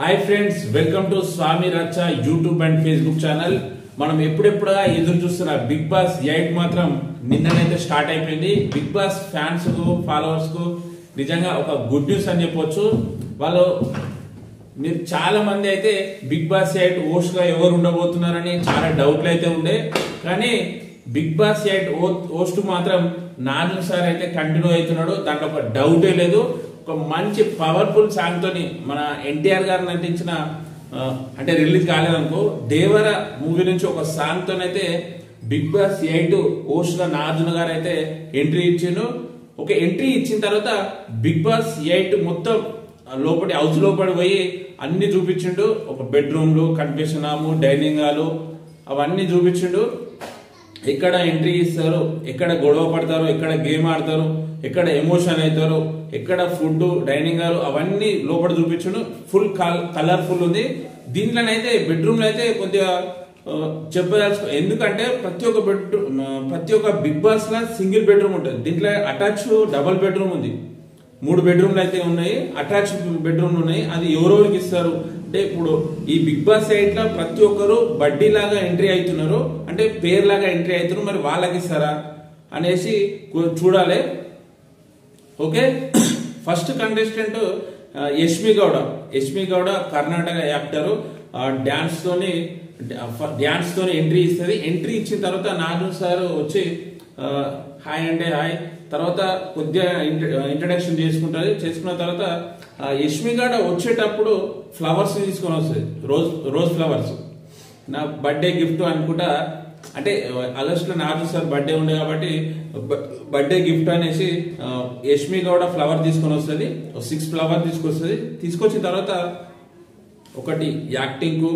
Hi friends, welcome to Swamy Racha YouTube and Facebook channel. మనం ఎప్పుడెప్పుడుగా ఎదురు చూస్తున్న బిగ్ బాస్ 8 మాత్రం నిన్ననైతే స్టార్ట్ అయిపోయింది. బిగ్ బాస్ ఫ్యాన్స్ కు ఫాలోవర్స్ కు నిజంగా ఒక గుడ్ న్యూస్ అని చెప్పొచ్చు. వాళ్ళు మీరు చాలా మంది అయితే బిగ్ బాస్ 8 హోస్ట్ గా ఎవరు ఉండబోతున్నారని చాలా డౌట్లు అయితే ఉండే, కానీ బిగ్ బాస్ 8 హోస్ట్ మాత్రం నాజర్ సార్ అయితే కంటిన్యూ అవుతున్నాడు. దాంట్లో ఒక డౌటే లేదు. ఒక మంచి పవర్ఫుల్ సాంగ్ తోని మన ఎన్టీఆర్ గారు నటించిన అంటే రిలీజ్ కాలేదనుకో దేవర మూవీ నుంచి ఒక సాంగ్ తోనైతే బిగ్ బాస్ 8 హోస్ట్ గా నాగార్జున గారు అయితే ఎంట్రీ ఇచ్చిండు. ఒక ఎంట్రీ ఇచ్చిన తర్వాత బిగ్ బాస్ 8 మొత్తం లోపలి హౌస్ లోపడి పోయి అన్ని చూపించిండు. ఒక బెడ్రూమ్లు, కన్ఫెషన్ హాము, డైనింగ్ హాలు అవన్నీ చూపించిండు. ఎక్కడ ఎంట్రీ ఇస్తారు, ఎక్కడ గొడవ పడతారు, ఎక్కడ గేమ్ ఆడతారు, ఎక్కడ ఎమోషన్ అవుతారు, ఎక్కడ ఫుడ్, డైనింగ్ హాల్ అవన్నీ లోపల చూపించడం ఫుల్ కలర్ఫుల్ ఉంది. దీంట్లోనైతే బెడ్రూమ్ లో అయితే కొద్దిగా చెప్పదలుచుకో, ఎందుకంటే ప్రతి ఒక్క బిగ్ బాస్ లా సింగిల్ బెడ్రూమ్ ఉంటుంది. దీంట్లో అటాచ్ డబుల్ బెడ్రూమ్ ఉంది. 3 బెడ్రూమ్లు అయితే ఉన్నాయి, అటాచ్ బెడ్రూమ్లు ఉన్నాయి. అది ఎవరెవరికి ఇస్తారు అంటే ఇప్పుడు ఈ బిగ్ బాస్ 8 లో ప్రతి ఒక్కరు బడ్డీ లాగా ఎంట్రీ అవుతున్నారు, అంటే పేరు లాగా ఎంట్రీ అవుతున్నారు. మరి వాళ్ళకి ఇస్తారా అనేసి చూడాలి. Okay, first contestant Yashmi Gowda Karnataka actor. Dance తోని ఎంట్రీ ఇస్తుంది. ఎంట్రీ ఇచ్చిన తర్వాత నాగార్జున సార్ వచ్చి హాయ్ అంటే హాయ్, తర్వాత కొద్దిగా ఇంట్రడక్షన్ చేసుకున్న తర్వాత యష్మి గౌడ వచ్చేటప్పుడు ఫ్లవర్స్ తీసుకొని వస్తుంది, రోజ్ ఫ్లవర్స్. నా బర్త్డే గిఫ్ట్ అనుకుంటా, అంటే ఆగస్ట్ లో నాగార్జున సార్ బర్త్డే ఉండే కాబట్టి బర్త్డే గిఫ్ట్ అనేసి యష్మి గౌడ ఫ్లవర్ తీసుకొని వస్తుంది. 6 ఫ్లవర్ తీసుకొచ్చిన తర్వాత ఒకటి యాక్టింగ్ కు,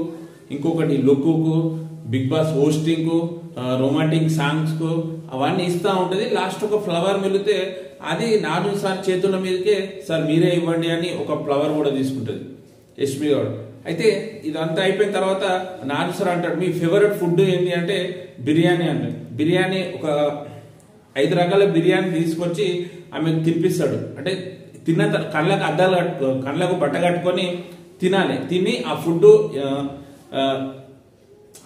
ఇంకొకటి లుక్ కు, బిగ్ బాస్ హోస్టింగ్ కు, రొమాంటిక్ సాంగ్స్ కు అవన్నీ ఇస్తా ఉంటది. లాస్ట్ ఒక ఫ్లవర్ మిగిలితే అది నాగార్జున సార్ చేతుల మీదకే సార్ మీరే ఇవ్వండి అని ఒక ఫ్లవర్ కూడా తీసుకుంటది యష్మి గౌడ. అయితే ఇదంతా అయిపోయిన తర్వాత నాగార్జున సార్ అంటాడు మీ ఫేవరెట్ ఫుడ్ ఏంటి అంటే బిర్యానీ అంటాడు. బిర్యానీ ఒక 5 రకాల బిర్యానీ తీసుకొచ్చి ఆమె తినిపిస్తాడు. అంటే కళ్ళకు బట్ట కట్టుకొని తినాలి. తిని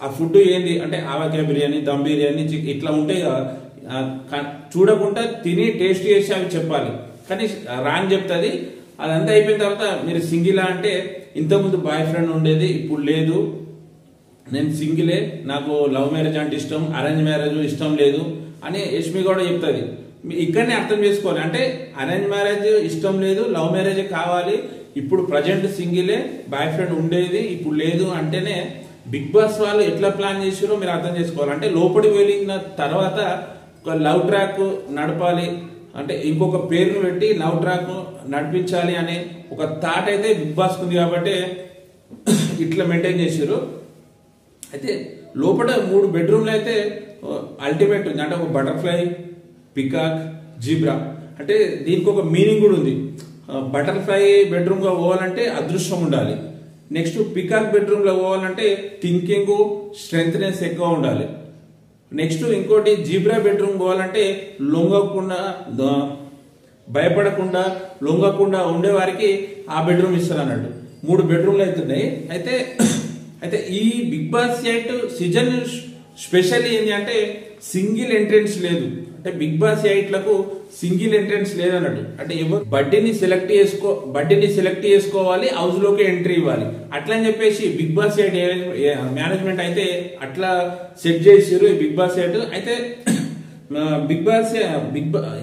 ఆ ఫుడ్ ఏంది అంటే ఆవకాయ బిర్యానీ, దమ్ బిర్యానీ ఇట్లా ఉంటాయి. చూడకుండా తిని టేస్ట్ చేసి అవి చెప్పాలి, కానీ రాంగ్ చెప్తుంది. అదంతా అయిపోయిన తర్వాత మీరు సింగిలా అంటే ఇంతకుముందు బాయ్ ఫ్రెండ్ ఉండేది, ఇప్పుడు లేదు, నేను సింగిలే, నాకు లవ్ మ్యారేజ్ అంటే ఇష్టం, అరేంజ్ మ్యారేజ్ ఇష్టం లేదు అని యష్మి గౌడ చెప్తుంది. ఇక్కడనే అర్థం చేసుకోవాలి, అంటే అరేంజ్ మ్యారేజ్ ఇష్టం లేదు, లవ్ మ్యారేజ్ కావాలి, ఇప్పుడు ప్రజెంట్ సింగిలే, బాయ్ ఫ్రెండ్ ఉండేది ఇప్పుడు లేదు అంటేనే బిగ్ బాస్ వాళ్ళు ఎట్లా ప్లాన్ చేసారో మీరు అర్థం చేసుకోవాలి. అంటే లోపలికి వెళ్ళిన తర్వాత ఒక లవ్ ట్రాక్ నడపాలి, అంటే ఇంకొక పేరును పెట్టి లవ్ ట్రాక్ నడిపించాలి అనే ఒక థాట్ అయితే బిగ్ బాస్ ఉంది కాబట్టి ఇట్లా మెయింటైన్ చేసారు. అయితే లోపల 3 బెడ్రూమ్లు అయితే అల్టిమేట్ ఉంది. అంటే ఒక బటర్ఫ్లై, పికాక్, జీబ్రా. అంటే దీనికి ఒక మీనింగ్ కూడా ఉంది. బటర్ఫ్లై బెడ్రూమ్ గా పోవాలంటే అదృష్టం ఉండాలి. నెక్స్ట్ పికాక్ బెడ్రూమ్ లో పోవాలంటే థింకింగ్, స్ట్రెంగ్త్నెస్ ఎక్కువ ఉండాలి. నెక్స్ట్ ఇంకోటి జీబ్రా బెడ్రూమ్ పోవాలంటే లొంగకుండా, భయపడకుండా, లొంగకుండా ఉండే వారికి ఆ బెడ్రూమ్ ఇస్తారు అన్నట్టు. 3 బెడ్రూమ్లు అవుతున్నాయి. అయితే ఈ బిగ్ బాస్ 8 సీజన్ స్పెషల్ ఏంటి అంటే సింగిల్ ఎంట్రెన్స్ లేదు. అంటే బిగ్ బాస్ 8 లకు సింగిల్ ఎంట్రెన్స్ లేదన్నట్టు. అంటే ఎవరు బడ్డీని సెలెక్ట్ చేసుకోవాలి, హౌస్ లోకి ఎంట్రీ ఇవ్వాలి. అట్లా అని చెప్పేసి బిగ్ బాస్ 8 మేనేజ్మెంట్ అయితే అట్లా సెట్ చేసారు బిగ్ బాస్ 8. అయితే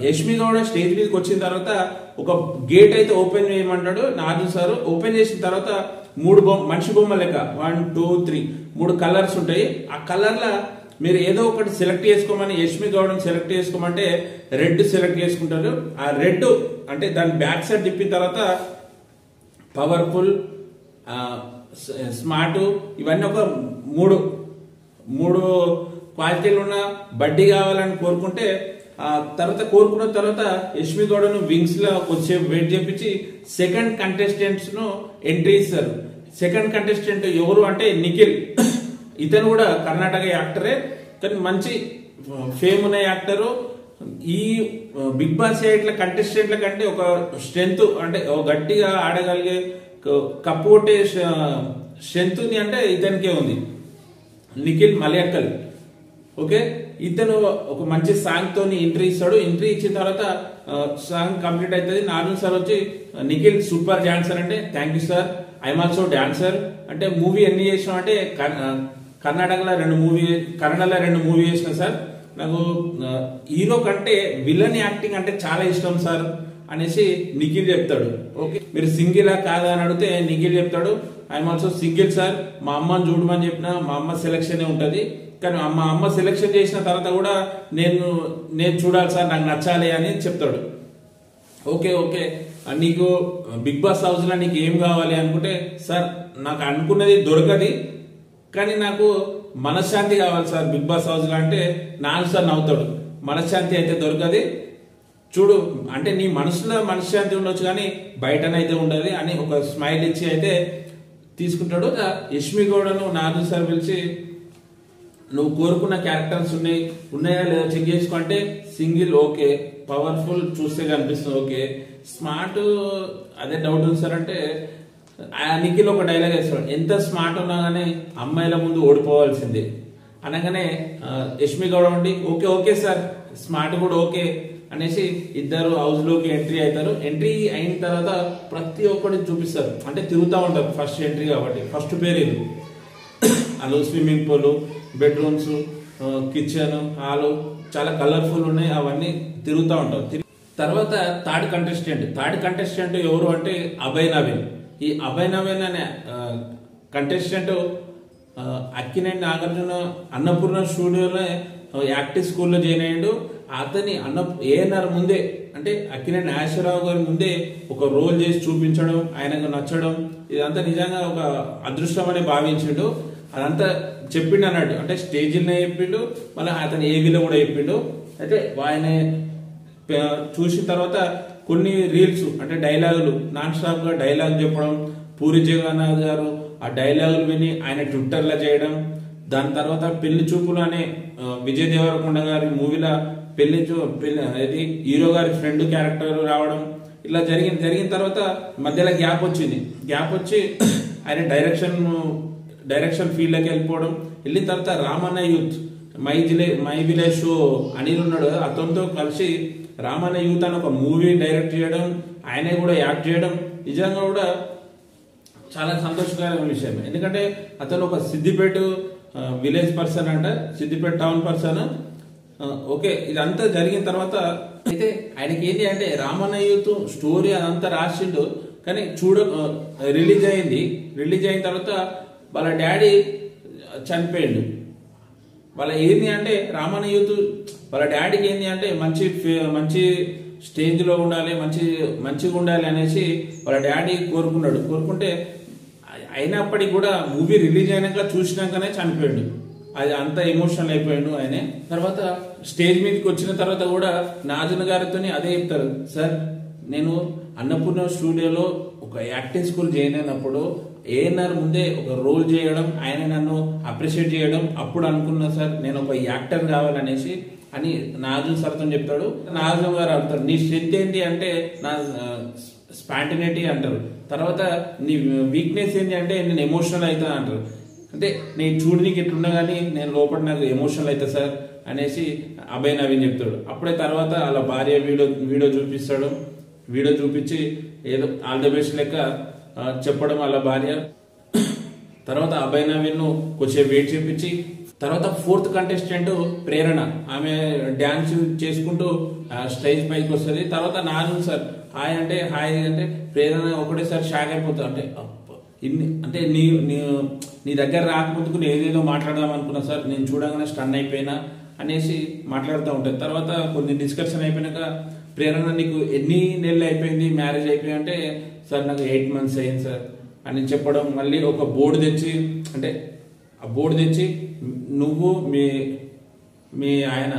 యష్మి గౌడ స్టేజ్ మీదకి వచ్చిన తర్వాత ఒక గేట్ అయితే ఓపెన్ చేయమంటాడు నాగార్జున సార్. ఓపెన్ చేసిన తర్వాత 3 మనిషి బొమ్మ లెక్క 1, 2, 3 3 కలర్స్ ఉంటాయి. ఆ కలర్ల మీరు ఏదో ఒకటి సెలెక్ట్ చేసుకోమని యష్మి గౌడని సెలెక్ట్ చేసుకోమంటే రెడ్ సెలెక్ట్ చేసుకుంటారు. ఆ రెడ్ అంటే దాని బ్యాక్ సైడ్ తిప్పిన తర్వాత పవర్ఫుల్, స్మార్ట్, ఇవన్నీ ఒక మూడు క్వాలిటీలు ఉన్న బడ్డీ కావాలని కోరుకుంటే కోరుకున్న తర్వాత యష్మి గౌడను వింగ్స్ లో కొద్దిసేపు వెయిట్ చేపించి సెకండ్ కంటెస్టెంట్స్ ను ఎంట్రీ ఇస్తారు. సెకండ్ కంటెస్టెంట్ ఎవరు అంటే నిఖిల్. ఇతను కూడా కర్ణాటక యాక్టరే, కానీ మంచి ఫేమ్ ఉన్న యాక్టరు. ఈ బిగ్ బాస్ 8 కంటెస్టెంట్ల కంటే ఒక స్ట్రెంత్, అంటే గట్టిగా ఆడగలిగే కప్పు కొట్టే స్ట్రెంత్ ఉంది అంటే ఇతనికే ఉంది, నిఖిల్ మలయక్కల్. ఓకే, ఇతను ఒక మంచి సాంగ్ తోని ఎంట్రీ ఇస్తాడు. ఎంట్రీ ఇచ్చిన తర్వాత సాంగ్ కంప్లీట్ అవుతుంది. నార్మల్ సార్ వచ్చి నిఖిల్ సూపర్ డాన్సర్ అంటే thank you sir, I'm also dancer అంటే మూవీ ఎన్ని చేసినాం అంటే కన్నడలో 2 మూవీ చేసిన సార్, నాకు హీరో కంటే విలన్ యాక్టింగ్ అంటే చాలా ఇష్టం సార్ అనేసి నిఖిల్ చెప్తాడు. ఓకే, మీరు సింగిలా కాదా అని అడిగితే నిఖిల్ చెప్తాడు ఐఎమ్ ఆల్సో సింగిల్ సార్, మా అమ్మని చూడమని చెప్పిన మా అమ్మ సెలెక్షన్ ఉంటది, కానీ మా అమ్మ సెలెక్షన్ చేసిన తర్వాత కూడా నేను చూడాలి సార్, నాకు నచ్చాలి అని చెప్తాడు. ఓకే ఓకే, నీకు బిగ్ బాస్ హౌస్ లో నీకు ఏం కావాలి అనుకుంటే సార్ నాకు అనుకున్నది దొరకది, కానీ నాకు మనశ్శాంతి కావాలి సార్ బిగ్ బాస్ హౌస్ లో అంటే 4 సార్లు నవ్వుతాడు. మనశ్శాంతి అయితే దొరకది చూడు అంటే నీ మనసులో మనశ్శాంతి ఉండొచ్చు కానీ బయటనైతే ఉండదు అని ఒక స్మైల్ ఇచ్చి అయితే తీసుకుంటాడు. యష్మి గౌడను 4 సార్లు పిలిచి నువ్వు కోరుకున్న క్యారెక్టర్స్ ఉన్నాయా లేదా చెక్ చేసుకుంటే సింగిల్ ఓకే, పవర్ఫుల్ చూస్తే కనిపిస్తుంది ఓకే, స్మార్ట్ అదే డౌట్ ఉంది సార్ అంటే నిఖిల్ ఒక డైలాగ్ వేస్తాడు, ఎంత స్మార్ట్ ఉన్నా కానీ అమ్మాయిల ముందు ఓడిపోవాల్సిందే అనగానే యష్మి గౌడ ఉండి ఓకే ఓకే సార్ స్మార్ట్ కూడా ఓకే అనేసి ఇద్దరు హౌస్ లోకి ఎంట్రీ అవుతారు. ఎంట్రీ అయిన తర్వాత ప్రతి ఒక్కటి చూపిస్తారు, అంటే తిరుగుతూ ఉంటారు. ఫస్ట్ ఎంట్రీ కాబట్టి ఫస్ట్ పేరు ఇది, అందులో swimming pool, bedrooms, kitchen, hall చాలా కలర్ఫుల్ ఉన్నాయి, అవన్నీ తిరుగుతూ ఉంటారు. తర్వాత థర్డ్ కంటెస్టెంట్ ఎవరు అంటే అభయ్ నవీన్. ఈ అభయ్ నవీన్ అనే కంటెస్టెంట్ అక్కినేని నాగార్జున అన్నపూర్ణ స్టూడియోలో యాక్టింగ్ స్కూల్లో జాయిన్ అయ్యాడు. అతని ఏఎన్ఆర్ ముందే అంటే అక్కినేని నాగేశ్వరరావు గారి ముందే ఒక రోల్ చేసి చూపించడం, ఆయనకు నచ్చడం, ఇదంతా నిజంగా ఒక అదృష్టం అని భావించాడు. అదంతా చెప్పిండు అన్నట్టు, అంటే స్టేజీలోనే చెప్పిండు, మళ్ళీ అతని ఏవీలో కూడా చెప్పిండు. అయితే ఆయన చూసిన తర్వాత కొన్ని రీల్స్ అంటే డైలాగులు నాన్ స్టాప్ గా డైలాగ్ చెప్పడం, పూరి జగన్నాథ్ గారు ఆ డైలాగులు విని ఆయన ట్విట్టర్లో చేయడం. దాని తర్వాత పెళ్లి చూపులు అనే విజయ్ దేవరకొండ గారి మూవీలో పెళ్లి ఇది హీరో గారి ఫ్రెండ్ క్యారెక్టర్ రావడం, ఇలా జరిగిన తర్వాత మధ్యలో గ్యాప్ వచ్చి ఆయన డైరెక్షన్ ఫీల్డ్ లోకి వెళ్ళిపోవడం. వెళ్ళిన తర్వాత Ramanna youth my village show Anil ఉన్నాడు, అతనితో కలిసి రామన్న యూత్ అని ఒక మూవీ డైరెక్ట్ చేయడం, ఆయనే కూడా యాక్ట్ చేయడం నిజంగా కూడా చాలా సంతోషకరమైన విషయం. ఎందుకంటే అతను ఒక సిద్దిపేట విలేజ్ పర్సన్ అంట, సిద్దిపేట టౌన్ పర్సన్. ఓకే, ఇదంతా జరిగిన తర్వాత అయితే ఆయనకి ఏంటి అంటే రామన్న యూత్ స్టోరీ అదంతా రాసిండు, కానీ రిలీజ్ అయిన తర్వాత వాళ్ళ డాడీ చనిపోయిండు. వాళ్ళ ఏంది అంటే రామన్న యూత్ వాళ్ళ డాడీకి ఏంది అంటే మంచి స్టేజ్ లో ఉండాలి, మంచిగా ఉండాలి అనేసి వాళ్ళ డాడీ కోరుకుంటే అయినప్పటికీ కూడా మూవీ రిలీజ్ అయినాక చూసినాకనే చనిపోయాడు. అది అంత ఎమోషనల్ అయిపోయాడు ఆయన. తర్వాత స్టేజ్ మీదకి వచ్చిన తర్వాత కూడా నాజన్ గారితో అదే చెప్తారు, సార్ నేను అన్నపూర్ణ స్టూడియోలో ఒక యాక్టింగ్ స్కూల్ జాయిన్ అయినప్పుడు ఏఎన్ఆర్ ముందే ఒక రోల్ చేయడం, ఆయన నన్ను అప్రిషియేట్ చేయడం, అప్పుడు అనుకున్నా సార్ నేను ఒక యాక్టర్ కావాలనేసి అని నాజన్ సార్తో చెప్తాడు. నాజన్ గారు అడుగుతారు నీ స్ట్రెంత్ ఏంటి అంటే నా స్పాంటినిటీ అంటారు. తర్వాత నీ వీక్నెస్ ఏంటి అంటే నేను ఎమోషనల్ అవుతా అంటారు. అంటే నేను చూడనీకి ఎట్లున్నా కానీ నేను లోపల నాకు ఎమోషనల్ అవుతా సార్ అనేసి అభయ్ నవీన్ చెప్తాడు. అప్పుడే తర్వాత వాళ్ళ భార్య వీడియో చూపిస్తాడు. వీడియో చూపించి ఏదో ఆల్ ద బెస్ట్ లెక్క చెప్పడం వాళ్ళ భార్య. తర్వాత అభయ్ నవీన్ ను కొంచెం వెయిట్ చేపించి తర్వాత ఫోర్త్ కంటెస్టెంట్ ప్రేరణ, ఆమె డాన్స్ చేసుకుంటూ స్టేజ్ పైకి వస్తుంది. తర్వాత నాజన్ సార్ హాయ్ అంటే ప్రేరణ ఒకటేసారి షాక్ అయిపోతుంది. అంటే అంటే నీ దగ్గర రాకముందుకు నేను ఏదేదో మాట్లాడదాం అనుకున్నా సార్, నేను చూడగానే స్టన్ అయిపోయినా అనేసి మాట్లాడుతూ ఉంటుంది. తర్వాత కొన్ని డిస్కషన్ అయిపోయినాక ప్రేరణ నీకు ఎన్ని నెలలు అయిపోయింది మ్యారేజ్ అయిపోయి అంటే సార్ నాకు 8 months అయింది సార్ అని చెప్పడం. మళ్ళీ ఒక బోర్డు తెచ్చి అంటే ఆ బోర్డు తెచ్చి నువ్వు మీ ఆయన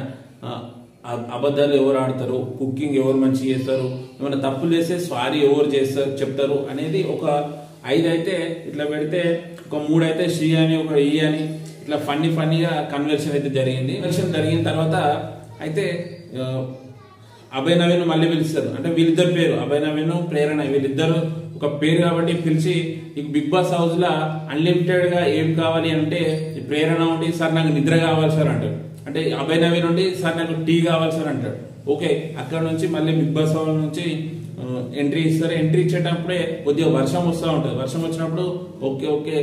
అబద్ధాలు ఎవరు ఆడతారు, కుకింగ్ ఎవరు మంచిగా చేస్తారు, ఏమైనా తప్పులు చేస్తే సారీ ఎవరు చెప్తారు అనేది ఒక 5 అయితే ఇట్లా పెడితే, ఒక 3 అయితే శ్రీ అని ఒక ఈ అని ఇట్లా ఫన్నీగా కన్వర్షన్ అయితే జరిగింది. కన్వర్షన్ జరిగిన తర్వాత అయితే అభయ్ నవీన్ మళ్ళీ పిలుస్తారు. అంటే వీళ్ళిద్దరు పేరు అభయ్ నవీన్ ప్రేరణ వీళ్ళిద్దరు ఒక పేరు కాబట్టి పిలిచి నీకు బిగ్ బాస్ హౌస్ లా అన్లిమిటెడ్ గా ఏం కావాలి అంటే ప్రేరణ ఉండి సార్ నాకు నిద్ర కావాలి సార్ అంటాడు. అంటే అభయ్ నవీన్ నుండి సార్ నాకు టీ కావాలి సార్ అంటాడు. ఓకే, అక్కడ నుంచి మళ్ళీ బిగ్ బాస్ హౌస్ నుంచి ఎంట్రీ ఇస్తారు. ఎంట్రీ ఇచ్చేటప్పుడే కొద్దిగా వర్షం వస్తూ ఉంటుంది. వర్షం వచ్చినప్పుడు ఓకే ఓకే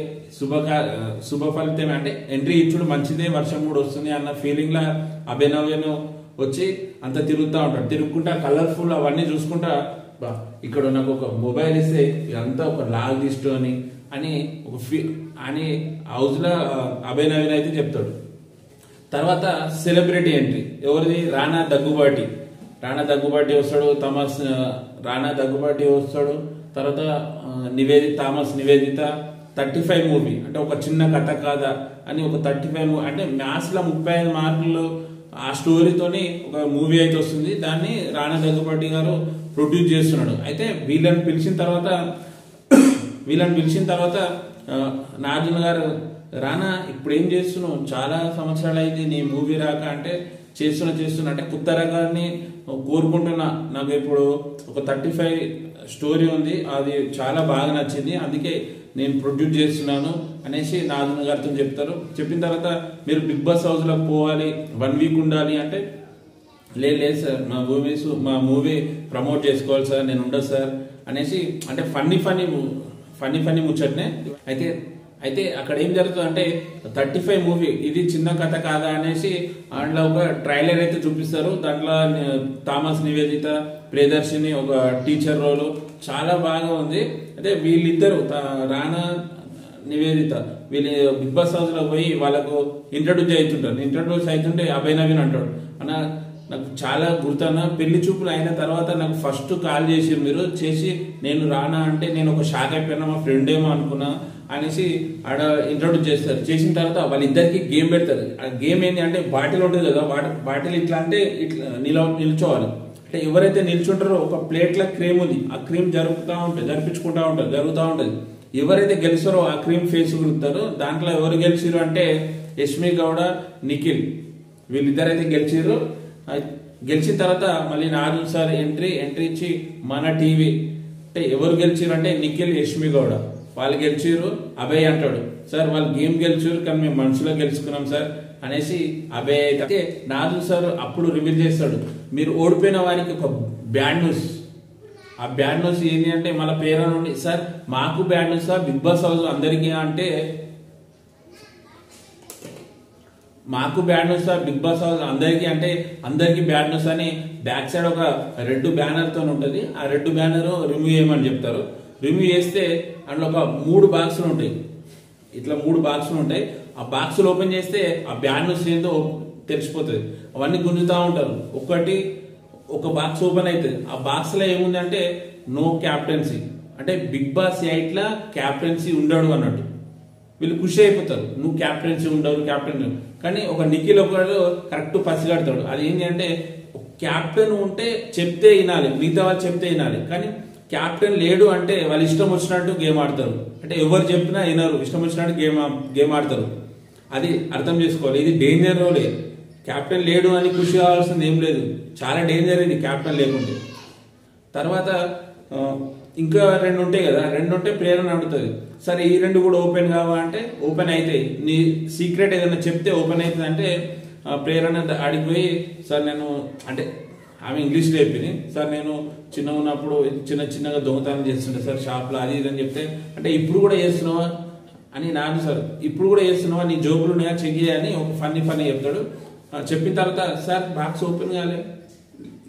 శుభ ఫలితం అంటే ఎంట్రీ ఇచ్చుడు మంచిదే, వర్షం కూడా వస్తుంది అన్న ఫీలింగ్ లా అభయ్ నవీన్ వచ్చి అంత తిరుగుతూ ఉంటాడు. తిరుగుకుంటా కలర్ఫుల్ అవన్నీ చూసుకుంటా ఇక్కడ నాకు ఒక మొబైల్ ఇస్తే ఇదంతా ఒక లాగ్ తీసుకొని అని ఒక అని హౌస్ లో అభయ్ నవీన్ అయితే చెప్తాడు. తర్వాత సెలబ్రిటీ ఎంట్రీ ఎవరిది? రానా దగ్గుబాటి. రానా దగ్గుబాటి వస్తాడు. రానా దగ్గుబాటి వస్తాడు. తర్వాత నివేదిత 35 మూవీ అంటే ఒక చిన్న కథ కాదా అని ఒక 35 అంటే మ్యాథ్స్ లో 35 మార్కులు ఆ స్టోరీతోని ఒక మూవీ అయితే వస్తుంది. దాన్ని రానా దగ్గుబాటి గారు ప్రొడ్యూస్ చేస్తున్నాడు. అయితే వీళ్ళని పిలిచిన తర్వాత నాగార్జున గారు రానా ఇప్పుడు ఏం చేస్తున్నావు, చాలా సంవత్సరాలు అయింది నీ మూవీ రాక అంటే చేస్తున్నా అంటే కొత్త రకాన్ని కోరుకుంటున్నా, నాకు ఇప్పుడు ఒక 35 స్టోరీ ఉంది, అది చాలా బాగా నచ్చింది, అందుకే నేను ప్రొడ్యూస్ చేస్తున్నాను అనేసి నాగార్జున గారితో చెప్తారు. చెప్పిన తర్వాత మీరు బిగ్ బాస్ హౌస్ లో పోవాలి 1 వీక్ ఉండాలి అంటే లేదు సార్ మా మూవీ ప్రమోట్ చేసుకోవాలి సార్, నేను ఉండదు సార్ అనేసి అంటే ఫన్నీ ముచ్చట్నే. అయితే అక్కడ ఏం జరుగుతుంది అంటే 35 మూవీ ఇది చిన్న కథ కాదా అనేసి అందులో ఒక ట్రైలర్ అయితే చూపిస్తారు. దాంట్లో థామస్ నివేదిత, ప్రియదర్శిని ఒక టీచర్ రోల్ చాలా బాగా ఉంది. అయితే వీళ్ళిద్దరు రానా నివేదిత వీళ్ళు బిగ్ బాస్ హౌస్ లో పోయి వాళ్ళకు ఇంట్రడ్యూస్ అవుతుంటే అభయ్ నవీన్ అంటాడు, అన్న నాకు చాలా గుర్తున్నా పెళ్లి చూపులు అయిన తర్వాత నాకు ఫస్ట్ కాల్ చేసి మీరు చేసి నేను రానా అంటే నేను ఒక షాక్ అయిపోయినా, మా ఫ్రెండ్ ఏమో అనుకున్నా అనేసి ఆడ ఇంట్రొడ్యూస్ చేస్తారు. చేసిన తర్వాత వాళ్ళిద్దరికి గేమ్ పెడతారు. ఆ గేమ్ ఏంటి అంటే బాటిల్ ఉంటుంది కదా, బాటిల్ ఇట్లా అంటే ఇట్లా నిల్చోవాలి. అంటే ఎవరైతే నిల్చుంటారో ఒక ప్లేట్ లో క్రీమ్ ఉంది, ఆ క్రీమ్ జరిపించుకుంటా ఉంటుంది. ఎవరైతే గెలిచారో ఆ క్రీమ్ ఫేస్ గుర్తారు. దాంట్లో ఎవరు గెలిచారు అంటే యష్మి గౌడ, నిఖిల్ వీళ్ళిద్దరైతే గెలిచారు. గెలిచిన తర్వాత మళ్ళీ నాగార్జున సార్ ఎంట్రీ ఇచ్చి మన టీవీ అంటే ఎవరు గెలిచారు అంటే నిఖిల్, యష్మి గౌడ వాళ్ళు గెలిచారు. అభయ్ అంటాడు, సార్ వాళ్ళు గేమ్ గెలిచారు కానీ మేము మనసులో గెలుచుకున్నాం సార్ అనేసి అభయ్ అయితే నాగార్జున సార్ అప్పుడు రివీల్ చేస్తాడు, మీరు ఓడిపోయిన వారికి ఒక బ్యాడ్ న్యూస్. ఆ బ్యాడ్ న్యూస్ ఏంటి అంటే మళ్ళీ పేరు నుండి సార్ మాకు bad news sir Bigg Boss house అందరికీ అంటే మాకు bad news sir Bigg Boss house అందరికీ అంటే అందరికీ బ్యాడ్ న్యూస్ అని బ్యాక్ సైడ్ ఒక రెడ్ బ్యానర్ తో ఉంటుంది. ఆ రెడ్ బ్యానర్ రిమూవ్ చేయమని చెప్తారు. రిమూవ్ చేస్తే అందులో ఒక 3 బాక్సులు ఉంటాయి. ఇట్లా 3 బాక్సులు ఉంటాయి. ఆ బాక్సులు ఓపెన్ చేస్తే ఆ బ్యాడ్ న్యూస్ ఏందో తెలిసిపోతుంది. అవన్నీ గుంజుతా ఉంటారు. ఒక బాక్స్ ఓపెన్ అవుతుంది. ఆ బాక్స్ లో ఏముంది అంటే నో క్యాప్టెన్సీ, అంటే బిగ్ బాస్ 8 లా క్యాప్టెన్సీ ఉండడు అన్నట్టు. వీళ్ళు ఖుషి అయిపోతారు, నువ్వు క్యాప్టెన్సీ ఉండవు క్యాప్టెన్. కానీ ఒక నిఖిల్ ఒకడు కరెక్ట్ పసిగడతాడు. అది ఏంటి అంటే క్యాప్టెన్ ఉంటే చెప్తే వినాలి, మిగతా వాళ్ళు చెప్తే వినాలి. కానీ క్యాప్టెన్ లేడు అంటే వాళ్ళు ఇష్టం వచ్చినట్టు గేమ్ ఆడతారు. అంటే ఎవరు చెప్పినా వినరు, ఇష్టం వచ్చినట్టు గేమ్ ఆడతారు. అది అర్థం చేసుకోవాలి. ఇది డేంజర్ రోలే. క్యాప్టెన్ లేడు అని ఖుషి కావాల్సింది ఏం లేదు, చాలా డేంజర్ ఇది క్యాప్టెన్ లేకుంటే. తర్వాత ఇంకా 2 ఉంటాయి కదా, 2 ఉంటే ప్రేరణ అడుగుతుంది, సరే ఈ 2 కూడా ఓపెన్ కావా అంటే ఓపెన్ అవుతాయి. నీ సీక్రెట్ ఏదైనా చెప్తే ఓపెన్ అవుతుంది అంటే ప్రేరణ అడిగిపోయి సార్ నేను అంటే ఆమె ఇంగ్లీష్లో చెప్పింది, సార్ నేను చిన్నగా ఉన్నప్పుడు చిన్నగా దొంగతనం చేస్తుండే సార్ షాప్లో అది ఇది అని చెప్తే, అంటే ఇప్పుడు కూడా చేస్తున్నావా అని నాకు సార్ ఇప్పుడు కూడా చేస్తున్నావా నీ జోబులు ఉన్నాయా చెక్ చేయని ఒక ఫన్నీ చెప్తాడు. చెప్పిన తర్వాత సార్ బాక్స్ ఓపెన్ కాలే,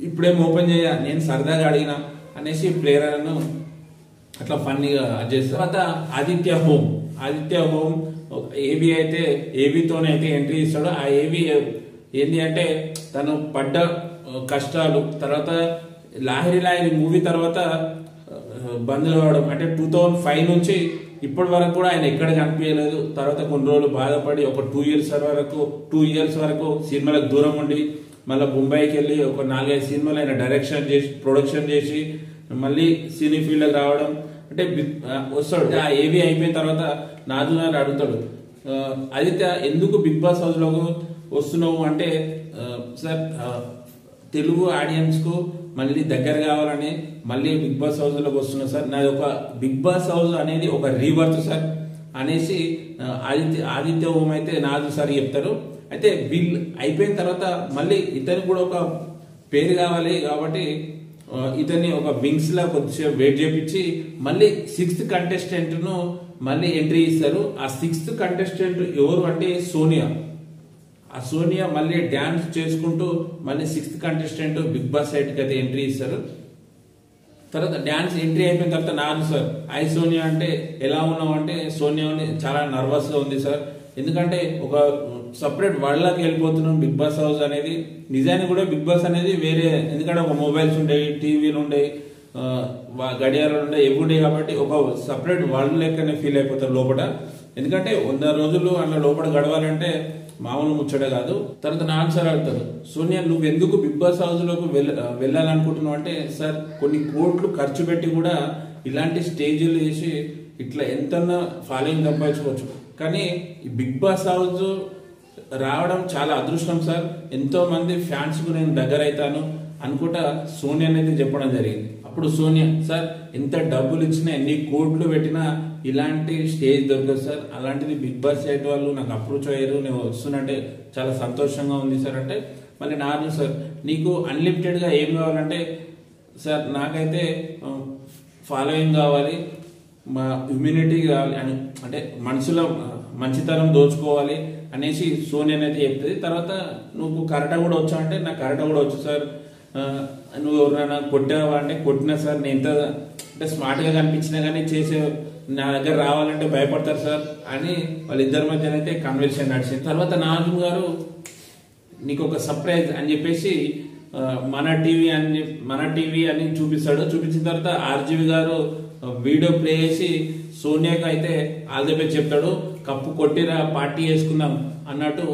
ఇప్పుడేం ఓపెన్ చేయ నేను సరదాగా అడిగినా అనేసి ప్రేరణను అట్లా ఫన్నీగా చేస్తారు. తర్వాత ఆదిత్య హోమ్ ఏబీతోనే అయితే ఎంట్రీ ఇస్తాడు. ఆ ఏబీ ఏంటి అంటే తను పడ్డ కష్టాలు, తర్వాత లాహిరి మూవీ తర్వాత బంద్ కావడం, అంటే 2005 నుంచి ఇప్పటి వరకు కూడా ఆయన ఎక్కడ కనిపించలేదు. తర్వాత కొన్ని రోజులు బాధపడి ఒక 2 ఇయర్స్ వరకు సినిమాలకు దూరం ఉండి మళ్ళీ ముంబైకి వెళ్ళి ఒక 4-5 సినిమాలు ఆయన ప్రొడక్షన్ చేసి మళ్ళీ సినీ ఫీల్డ్కి రావడం అంటే వస్తాడు. ఆ ఏవి అయిపోయిన తర్వాత నాగార్జున అడుగుతాడు, ఆదిత్య ఎందుకు బిగ్ బాస్ హౌస్ లో వస్తున్నావు అంటే సార్ తెలుగు ఆడియన్స్ కు మళ్ళీ దగ్గర కావాలని మళ్ళీ బిగ్ బాస్ హౌస్ లోకి వస్తున్నా సార్. నాది ఒక బిగ్ బాస్ హౌస్ అనేది ఒక రీబర్త్ సార్ అనేసి ఆదిత్య ఓం అయితే నాదు సార్ చెప్తారు. అయితే వీళ్ళు అయిపోయిన తర్వాత మళ్ళీ ఇతనికి కూడా ఒక పేరు కావాలి కాబట్టి ఇతన్ని ఒక వింగ్స్ లా కొద్దిసేపు వెయిట్ చేపించి మళ్ళీ 6th కంటెస్టెంట్ ను మళ్ళీ ఎంట్రీ ఇస్తారు. ఆ 6th కంటెస్టెంట్ ఎవరు అంటే సోనియా. ఆ సోనియా మళ్ళీ డాన్స్ చేసుకుంటూ మళ్ళీ 6th contestant big boss site కి అయితే ఎంట్రీ ఇస్తారు. తర్వాత డాన్స్ ఎంట్రీ అయిపోయిన తర్వాత నాను సార్ ఐ సోనియా అంటే ఎలా ఉన్నావు అంటే సోనియా చాలా నర్వస్ గా ఉంది సార్, ఎందుకంటే ఒక సపరేట్ వరల్డ్ లాకి వెళ్ళిపోతున్నాం. బిగ్ బాస్ హౌస్ అనేది నిజానికి కూడా బిగ్ బాస్ అనేది వేరే, ఎందుకంటే ఒక మొబైల్స్ ఉంటాయి, టీవీలు ఉంటాయి, గడియారాలు ఉంటాయి, ఎవి ఉంటాయి కాబట్టి ఒక సపరేట్ వరల్డ్ లెక్కనే ఫీల్ అయిపోతారు లోపల. ఎందుకంటే 100 రోజులు అలా లోపల గడవాలంటే మామూలు ముచ్చట కాదు. తర్వాత నాన్న సార్ అడుగుతారు, సోనియా నువ్వు ఎందుకు బిగ్ బాస్ హౌస్ లోకి వెళ్ళాలనుకుంటున్నావు అంటే, సార్ కొన్ని కోట్లు ఖర్చు పెట్టి కూడా ఇలాంటి స్టేజీలు వేసి ఇట్లా ఎంతన్నా ఫాలోయింగ్ సంపాదించుకోవచ్చు, కానీ ఈ బిగ్ బాస్ హౌస్ రావడం చాలా అదృష్టం సార్, ఎంతో మంది ఫ్యాన్స్ కు నేను దగ్గర అవుతాను అనుకుంటా సోనియా అనేది చెప్పడం జరిగింది. అప్పుడు సోనియా, సార్ ఎంత డబ్బులు ఇచ్చినా ఎన్ని కోట్లు పెట్టినా ఇలాంటి స్టేజ్ దొరకదు సార్, అలాంటిది బిగ్ బాస్ సైట్ వాళ్ళు నాకు అప్రోచ్ అయ్యారు, నేను వస్తున్నంటే చాలా సంతోషంగా ఉంది సార్ అంటే, మళ్ళీ నాన్న సార్ నీకు అన్లిమిటెడ్ గా ఏం కావాలంటే, సార్ నాకైతే ఫాలోయింగ్ కావాలి, మా ఇమ్యూనిటీ కావాలి అని, అంటే మనుషుల మంచితనం దోచుకోవాలి అనేసి సోనియా అయితే చెప్తుంది. తర్వాత నువ్వు కరాటే కూడా వచ్చా అంటే, నాకు కరాటే కూడా వచ్చు సార్, నువ్వు ఎవరైనా కొట్టావా అంటే, కొట్టినా సార్, నేను ఎంత అంటే స్మార్ట్ గా కనిపించినా కానీ చేసే నా దగ్గర రావాలంటే భయపడతారు సార్ అని వాళ్ళిద్దరి మధ్య అయితే కన్వర్సేషన్ నడిచింది. తర్వాత నాగార్జున గారు నీకు ఒక సర్ప్రైజ్ అని చెప్పేసి మన టీవీ అని చూపిస్తాడు. చూపించిన తర్వాత ఆర్జీవి గారు వీడియో ప్లే చేసి సోనియాకి అయితే ఆల్ ది బెస్ట్ చెప్తాడు, కప్పు కొట్టిరా పార్టీ చేసుకుందాం అన్నట్టు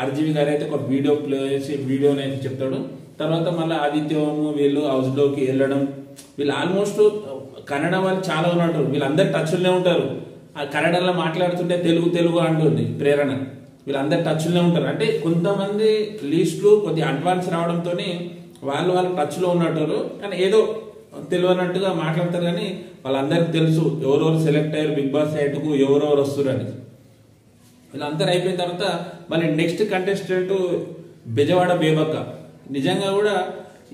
ఆర్జీవి గారు అయితే ఒక వీడియో ప్లే చేసి వీడియోని అయితే చెప్తాడు. తర్వాత మళ్ళీ ఆదిత్యము వీళ్ళు హౌస్ లోకి వెళ్ళడం, వీళ్ళు ఆల్మోస్ట్ కన్నడ వాళ్ళు చాలా ఉన్నట్టు, వీళ్ళందరు టచ్లోనే ఉంటారు. ఆ కన్నడలో మాట్లాడుతుంటే తెలుగు అంటుంది ప్రేరణ, వీళ్ళందరు టచ్లోనే ఉంటారు. అంటే కొంతమంది లీస్ట్లు కొద్ది అడ్వాన్స్ రావడంతో వాళ్ళు టచ్ లో ఉన్నట్టు, కానీ ఏదో తెలియనట్టుగా మాట్లాడతారు, కానీ వాళ్ళందరికి తెలుసు ఎవరెవరు సెలెక్ట్ అయ్యారు బిగ్ బాస్ సైట్కు, ఎవరెవరు వస్తారు అని. వీళ్ళందరూ అయిపోయిన తర్వాత మళ్ళీ నెక్స్ట్ కంటెస్టెంట్ బెజవాడ బేబక్క. నిజంగా కూడా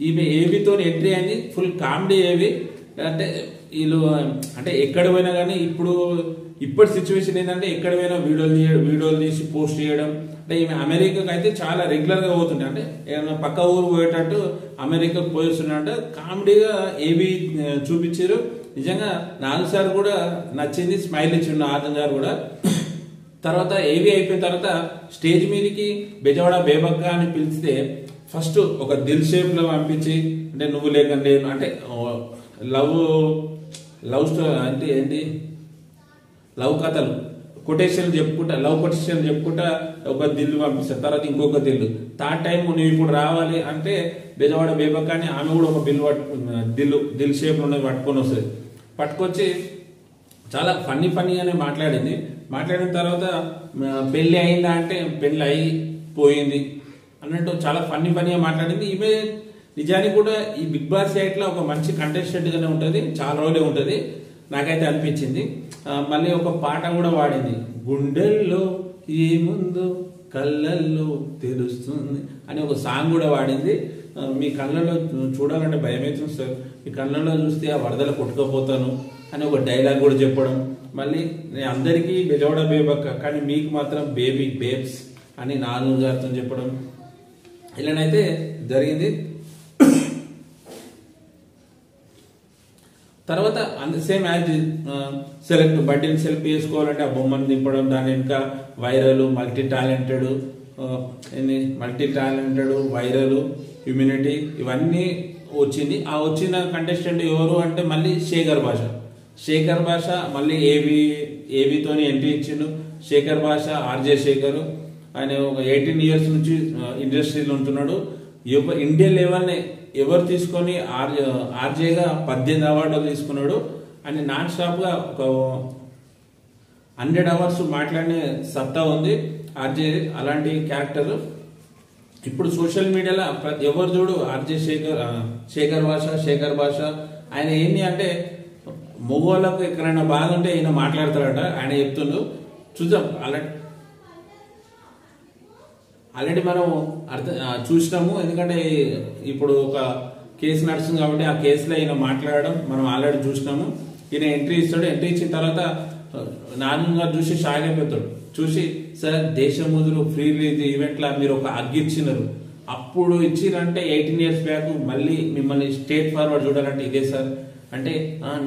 ఈమె ఏబీతో ఎంట్రీ అయింది, ఫుల్ కామెడీ ఏవి. వీళ్ళు అంటే ఎక్కడ పోయినా కానీ ఇప్పటి సిచ్యువేషన్ ఏంటంటే ఎక్కడ పోయినా వీడియోలు తీసి పోస్ట్ చేయడం. అంటే ఈమె అమెరికాకి అయితే చాలా రెగ్యులర్ గా పోతుండే, అంటే ఏమైనా పక్క ఊరు పోయేటట్టు అమెరికాకు పోయిస్తున్నట్టు కామెడీగా ఏబీ చూపించారు. నిజంగా నాలుగు సార్ కూడా నచ్చింది, స్మైల్ ఇచ్చిండు నాగార్జున గారు కూడా. తర్వాత ఏవి అయిపోయిన తర్వాత స్టేజ్ మీదకి బెజవాడ బేబక్క అని పిలిస్తే ఫస్ట్ ఒక దిల్ షేప్ లో పంపించి, అంటే నువ్వు లేక నేను, అంటే లవ్ స్టోరీ అంటే ఏంటి, లవ్ కథలు కొటేషన్ చెప్పుకుంటా ఒక దిల్లు పంపిస్తారు. తర్వాత ఇంకొక దిల్లు, థర్డ్ టైం నువ్వు ఇప్పుడు రావాలి అంటే బెజవాడ బేబక్క అని ఆమె కూడా ఒక దిల్ షేప్ లో పట్టుకొని వస్తుంది. పట్టుకొచ్చి చాలా ఫన్నీగానే మాట్లాడిన తర్వాత పెళ్లి అయిందా అంటే పెళ్లి అయిపోయింది అన్నట్టు చాలా ఫన్నీగా మాట్లాడింది. ఈమె నిజానికి కూడా ఈ బిగ్ బాస్ సైట్ లో ఒక మంచి కంటెస్టెంట్ గానే ఉంటది, చాలా రోజులే ఉంటది నాకైతే అనిపించింది. మళ్ళీ ఒక పాట కూడా వాడింది, గుండెల్లో ఏముందో కళ్ళల్లో తెలుస్తుంది అని ఒక సాంగ్ కూడా వాడింది. మీ కళ్ళలో చూడాలంటే భయమవుతుంది సార్, మీ కళ్ళలో చూస్తే ఆ వరదలు కొట్టుకపోతాను అని ఒక డైలాగ్ కూడా చెప్పడం. మళ్ళీ నేను అందరికీ బెజవాడ బేబక్క కానీ మీకు మాత్రం బేబీ బేబ్స్ అని నాగార్జున గారితో చెప్పడం, ఇలానైతే జరిగింది. తర్వాత సేమ్ యాజ్ బర్త్డేని సెలెక్ట్ చేసుకోవాలంటే ఆ బొమ్మను దింపడం, దాని వెనుక viral multi talented viral immunity ఇవన్నీ వచ్చింది. ఆ వచ్చిన కంటెస్టెంట్ ఎవరు అంటే మళ్ళీ శేఖర్ భాష మళ్ళీ ఏవితోని ఎంట్రీ ఇచ్చిండు. శేఖర్ భాష ఆర్జే శేఖర్, ఆయన ఒక 18 years నుంచి ఇండస్ట్రీలో ఉంటున్నాడు. ఇండియన్ లెవెల్ని ఎవరు తీసుకొని ఆర్జేగా 18 అవార్డులు తీసుకున్నాడు. అని నాన్ స్టాప్ గా ఒక 100 hours మాట్లాడిన సత్తా ఉంది ఆర్జే, అలాంటి క్యారెక్టర్. ఇప్పుడు సోషల్ మీడియాలో ఎవరు చూడు ఆర్జే శేఖర్ భాష ఆయన ఏంటి అంటే మగవాళ్ళకు ఎక్కడైనా బాధ ఉంటే ఈయన మాట్లాడతాడట. ఆయన చెప్తుండు చూద్దాం. ఆల్రెడీ మనం చూసినాము. ఎందుకంటే ఇప్పుడు ఒక కేసు నడుస్తుంది కాబట్టి ఆ కేసులో ఈయన మాట్లాడడం మనం ఆల్రెడీ చూసినాము. ఈయన ఎంట్రీ ఇస్తాడు. ఎంట్రీ ఇచ్చిన తర్వాత నాని గారు చూసి షాక్ అయిపోతాడు. చూసి సార్ దేశముదురు ఫ్రీ రిలీజ్ ఈవెంట్లా మీరు ఒక అగ్గి ఇచ్చినారు, అప్పుడు ఇచ్చిరంటే 18 years బ్యాక్, మళ్ళీ మిమ్మల్ని స్టేట్ ఫార్వర్డ్ చూడాలంటే ఇదే సార్ అంటే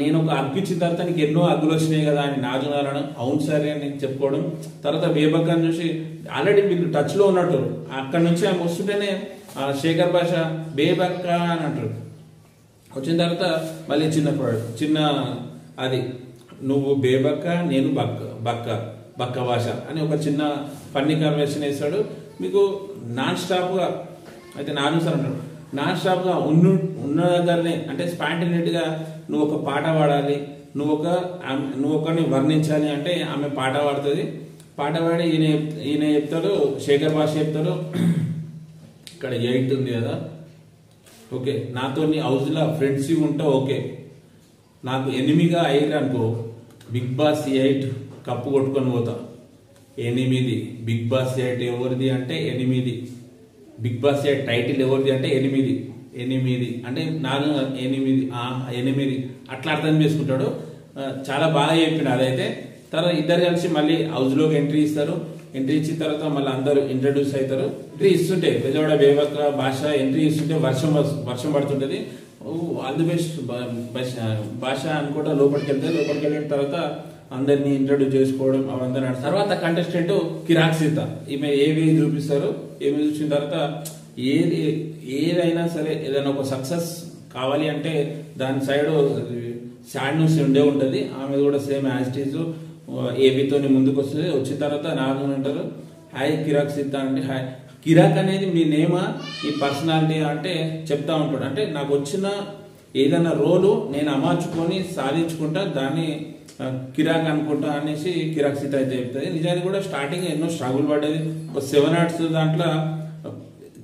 నేను ఒక అగ్గు ఇచ్చిన తర్వాత నీకు ఎన్నో అగ్గులు వచ్చినాయి కదా అని నాజునారు. అవును సరే అని చెప్పుకోవడం. తర్వాత బేబక్కని చూసి ఆల్రెడీ వీళ్ళు టచ్ లో ఉన్నట్టు అక్కడ నుంచి ఆమె వస్తుంటేనే శేఖర్ భాష బేబక్క అని అంటారు. వచ్చిన తర్వాత మళ్ళీ చిన్న అది నువ్వు బేబక్క నేను బక్క భాష అని ఒక చిన్న ఫన్నీ కాన్వర్సేషన్ వేస్తాడు. మీకు నాన్ స్టాప్ గా అయితే నాను సార్ అంటాడు నాన్ స్టాప్ గా ఉన్న దగ్గరనే అంటే స్పాంటినేట్ గా నువ్వు ఒక పాట పాడాలి, నువ్వు ఒకరిని వర్ణించాలి అంటే ఆమె పాట పాడుతుంది. పాట పాడి ఈయన చెప్తాడు, శేఖర్ భాష చెప్తాడు ఇక్కడ 8 ఉంది కదా ఓకే, నాతో నీ హౌస్ లో ఫ్రెండ్స్ ఉంటా ఓకే, నాకు ఎనిమిగా అయ్యారు అనుకో బిగ్ బాస్ 8 కప్పు కొట్టుకొని పోతా. 8 బిగ్ బాస్ 8 ఎవరిది అంటే 8, బిగ్ బాస్ 8 టైటిల్ ఎవరిది అంటే 8 అంటే 8 అట్లా అర్థం చేసుకుంటాడు. చాలా బాగా చెప్పిండు అదైతే. తర్వాత ఇద్దరు కలిసి మళ్ళీ హౌస్ లోకి ఎంట్రీ ఇస్తారు. ఎంట్రీ ఇచ్చిన తర్వాత మళ్ళీ అందరూ ఇంట్రడ్యూస్ అవుతారు. ఎంట్రీ ఇస్తుంటే బెజవాడ బేబక్క భాష ఎంట్రీ ఇస్తుంటే వర్షం పడుతుంటది. ఆల్ ది బెస్ట్ భాష అనుకుంటా లోపలికి వెళ్ళిన తర్వాత అందరినీ ఇంట్రడ్యూస్ చేసుకోవడం అవంతా తర్వాత కంటెస్టెంట్ కిరాక్ సీత ఈమె ఏవి చూపిస్తారు. ఏమి చూసిన తర్వాత ఏదైనా సరే ఏదైనా ఒక సక్సెస్ కావాలి అంటే దాని సైడ్ సాడ్ న్యూస్ ఉంటది. ఆమె కూడా సేమ్ యాజ్ ఇట్ ఈజ్ ఏబీతో ముందుకు వస్తుంది. వచ్చిన తర్వాత నాకు అంటారు హాయ్ కిరాక్ సీత అంటే హాయ్ కిరాక్ అనేది మీ నేమా ఈ పర్సనాలిటీ అంటే చెప్తా ఉంటాడు. అంటే నాకు వచ్చిన ఏదైనా రోలు నేను అమర్చుకొని సాధించుకుంటా దాన్ని కిరాక్ అనుకుంటా అనేసి కిరాక్ సీత అయితే చెప్తుంది. నిజానికి కూడా స్టార్టింగ్ ఎన్నో స్ట్రగుల్ పడ్డది. ఒక 7 Arts దాంట్లో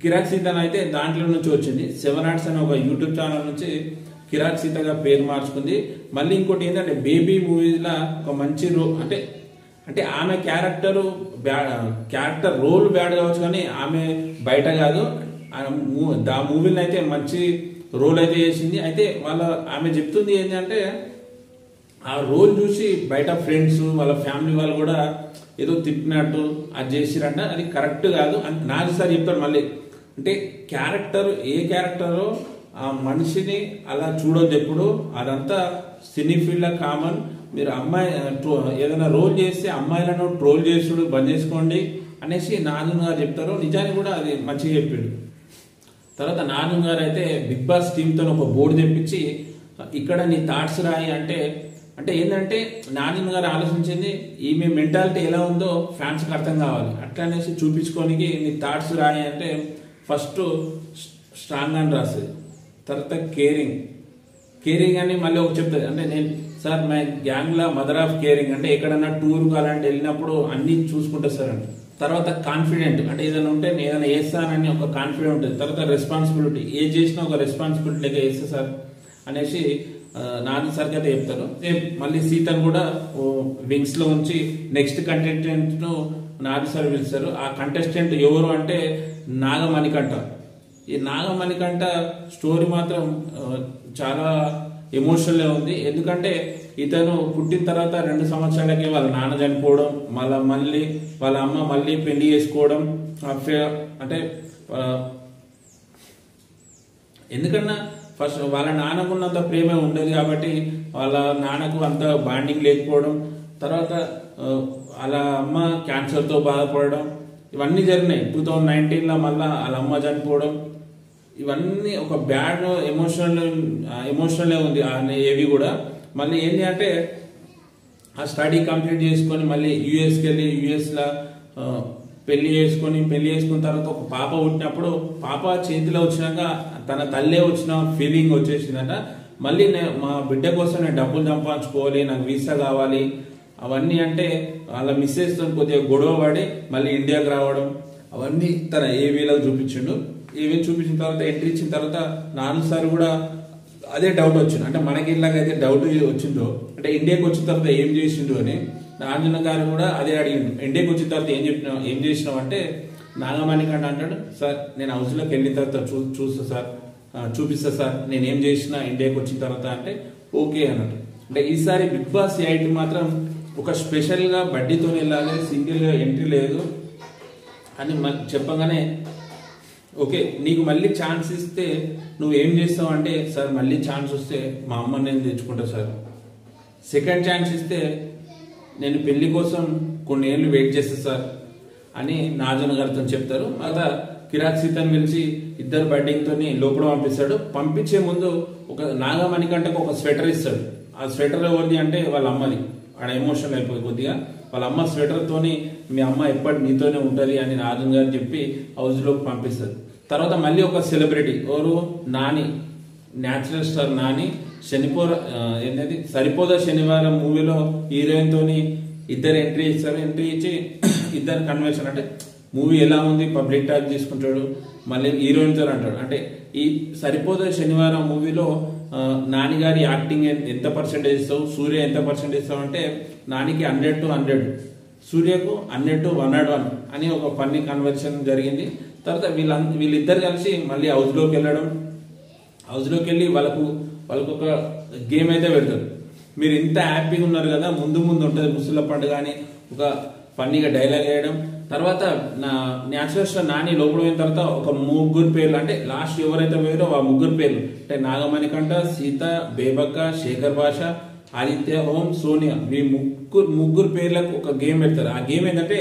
కిరాక్ సీత అయితే దాంట్లో నుంచి వచ్చింది. 7 Arts అనే ఒక యూట్యూబ్ ఛానల్ నుంచి కిరాక్ సీతగా పేరు మార్చుకుంది. మళ్ళీ ఇంకోటి ఏంటంటే బేబీ మూవీలో ఒక మంచి అంటే ఆమె క్యారెక్టర్ రోల్ బ్యాడ్ కావచ్చు కానీ ఆమె బయట కాదు. ఆ మూవీలో అయితే మంచి రోల్ అయితే చేసింది. అయితే ఆమె చెప్తుంది ఏంటంటే ఆ రోల్ చూసి బయట ఫ్రెండ్స్ వాళ్ళ ఫ్యామిలీ వాళ్ళు కూడా ఏదో తిప్పినట్టు అది చేసిరంట. అది కరెక్ట్ కాదు అని నాకు సార్ చెప్తాడు. మళ్ళీ అంటే ఏ క్యారెక్టరో ఆ మనిషిని అలా చూడొద్దు ఎప్పుడు. అదంతా సినీ ఫీల్డ్ లో కామన్. మీరు అమ్మాయి ఏదైనా రోల్ చేస్తే అమ్మాయిలను ట్రోల్ చేసుడు బంద్ చేసుకోండి అనేసి నాను గారు చెప్తారు. నిజానికి కూడా అది మంచిగా చెప్పిండు. తర్వాత నాను గారు అయితే బిగ్ బాస్ టీమ్ తో ఒక బోర్డు తెప్పించి ఇక్కడ నీ థాట్స్ రాయి అంటే ఏంటంటే నాని గారు ఆలోచించింది ఈమె మెంటాలిటీ ఎలా ఉందో ఫ్యాన్స్ కి అర్థం కావాలి. అట్లా అనేసి చూపించుకోనికి నీ థాట్స్ రాయి అంటే ఫస్ట్ స్ట్రాంగ్ అని రాస్తుంది. తర్వాత కేరింగ్ అని మళ్ళీ ఒక చెప్తుంది. అంటే నేను sir my gang law mother of caring అంటే ఎక్కడన్నా టూర్ అలాంటి వెళ్ళినప్పుడు అన్ని చూసుకుంటా సార్ అంటే. తర్వాత కాన్ఫిడెంట్ అంటే ఏదైనా ఉంటే నేను ఏదైనా వేస్తానని ఒక కాన్ఫిడెంట్ ఉంటుంది. తర్వాత రెస్పాన్సిబిలిటీ ఏ చేసినా ఒక రెస్పాన్సిబిలిటీ లెక్క వేస్తా సార్ అనేసి నాని సార్ అయితే చెప్తారు. మళ్ళీ సీతను కూడా వింగ్స్ లో ఉంచి నెక్స్ట్ కంటెస్టెంట్ ను నాని సార్ పిలుస్తారు. ఆ కంటెస్టెంట్ ఎవరు అంటే నాగమణికంఠ. ఈ నాగమణికంఠ స్టోరీ మాత్రం చాలా ఎమోషనల్ ఉంది. ఎందుకంటే ఇతను పుట్టిన తర్వాత 2 సంవత్సరాలకే వాళ్ళ నాన్న చనిపోవడం, మళ్ళీ వాళ్ళ అమ్మ మళ్ళీ పెళ్లి చేసుకోవడం. అంటే ఎందుకన్నా ఫస్ట్ వాళ్ళ నాన్నకున్నంత ప్రేమ ఉండేది కాబట్టి వాళ్ళ నాన్నకు అంత బాండింగ్ లేకపోవడం. తర్వాత వాళ్ళ అమ్మ క్యాన్సర్ తో బాధపడడం ఇవన్నీ జరిగినాయి. 2019లో మళ్ళా వాళ్ళ అమ్మ చనిపోవడం ఇవన్నీ ఒక బ్యాడ్ ఎమోషనల్ ఉంది ఏవి కూడా. మళ్ళీ ఏంటి అంటే ఆ స్టడీ కంప్లీట్ చేసుకొని మళ్ళీ యుఎస్కి వెళ్ళి యుఎస్లో పెళ్లి చేసుకున్న తర్వాత ఒక పాప పుట్టినప్పుడు పాప చేతిలో వచ్చినాక తన తల్లే వచ్చిన ఫీలింగ్ వచ్చేసిందట. మళ్ళీ మా బిడ్డ కోసం నేను డబ్బులు సంపాదించుకోవాలి, నాకు వీసా కావాలి అవన్నీ అంటే వాళ్ళ మిస్సెస్ తో కొద్దిగా గొడవ పడి మళ్ళీ ఇండియాకి రావడం అవన్నీ తన ఏవీలో చూపించిండు. ఏవీ చూపించిన తర్వాత ఎంట్రీ ఇచ్చిన తర్వాత నాను సార్ కూడా అదే డౌట్ వచ్చింది. అంటే మనకి ఇలాగైతే డౌట్ వచ్చిందో అంటే ఇండియాకి వచ్చిన తర్వాత ఏం చేసిండు అని నాగార్జున గారు కూడా అదే అడిగిండు. ఇండియాకి వచ్చిన తర్వాత ఏం చేసినావు అంటే నాగమణికంఠ అంటాడు, సార్ నేను హౌస్లోకి వెళ్ళిన తర్వాత చూస్తా సార్, చూపిస్తా సార్ నేను ఏం చేసినా ఇండియాకి వచ్చిన తర్వాత అంటే ఓకే అన్నట్టు. అంటే ఈసారి బిగ్ బాస్ 8 మాత్రం ఒక స్పెషల్గా బడ్డీతో వెళ్ళాలి, సింగిల్ ఎంట్రీ లేదు అని చెప్పగానే ఓకే నీకు మళ్ళీ ఛాన్స్ ఇస్తే నువ్వు ఏం చేస్తావు అంటే సార్ మళ్ళీ ఛాన్స్ వస్తే మా అమ్మని నేను తెచ్చుకుంటా సార్, సెకండ్ ఛాన్స్ ఇస్తే నేను పెళ్లి కోసం కొన్ని ఏళ్ళు వెయిట్ చేస్తా సార్ అని నాగార్జున గారితో చెప్తారు. అలా కిరాక్ సీతని పిలిచి ఇద్దరు బడ్డింగ్ తోని లోపల పంపిస్తాడు. పంపించే ముందు ఒక నాగమణికంటకు ఒక స్వెటర్ ఇస్తాడు. ఆ స్వెటర్ ఎవరిది అంటే వాళ్ళ అమ్మది. ఆడ ఎమోషనల్ అయిపోయి కొద్దిగా వాళ్ళ అమ్మ స్వెటర్ తోని మీ అమ్మ ఎప్పటి నీతోనే ఉంటది అని నాగార్జున గారు చెప్పి హౌస్ లోకి పంపిస్తారు. తర్వాత మళ్ళీ ఒక సెలబ్రిటీ ఎవరు నాని, న్యాచురల్ స్టార్ నాని సరిపోదా శనివారం మూవీలో హీరోయిన్ తోని ఇద్దరు ఎంట్రీ ఇస్తారు. ఎంట్రీ ఇచ్చి ఇద్దరు కన్వర్షన్ అంటే మూవీ ఎలా ఉంది పబ్లిక్ టాక్ తీసుకుంటాడు, మళ్ళీ హీరోయిన్ తో అంటాడు. అంటే ఈ సరిపోదా శనివారం మూవీలో నాని గారి యాక్టింగ్ ఎంత పర్సెంటేజ్ ఇస్తావు, సూర్య ఎంత పర్సెంటేజ్ ఇస్తావు అంటే నానికి 100 to 100, సూర్యకు 100 to 101 అని ఒక ఫన్నీ కన్వర్షన్ జరిగింది. తర్వాత వీళ్ళిద్దరు కలిసి మళ్ళీ హౌస్లోకి వెళ్ళడం, హౌస్లోకి వెళ్ళి వాళ్ళకు ఒక గేమ్ అయితే పెడతారు. మీరు ఇంత హ్యాపీగా ఉన్నారు కదా, ముందు ఉంటుంది ముసల పండుగ అని ఒక ఫన్నీగా డైలాగ్ వేయడం. తర్వాత నా న్యాచురల్ స్టార్ నాని లోపల పోయిన తర్వాత ఒక 3 పేర్లు అంటే లాస్ట్ ఎవరైతే పోయారో ఆ 3 పేర్లు అంటే నాగమణికంఠ, సీత, బేబక్క, శేఖర్ భాష, ఆదిత్య హోమ్, సోనియా ఈ ముగ్గురు పేర్లకు ఒక గేమ్ పెడతారు. ఆ గేమ్ ఏంటంటే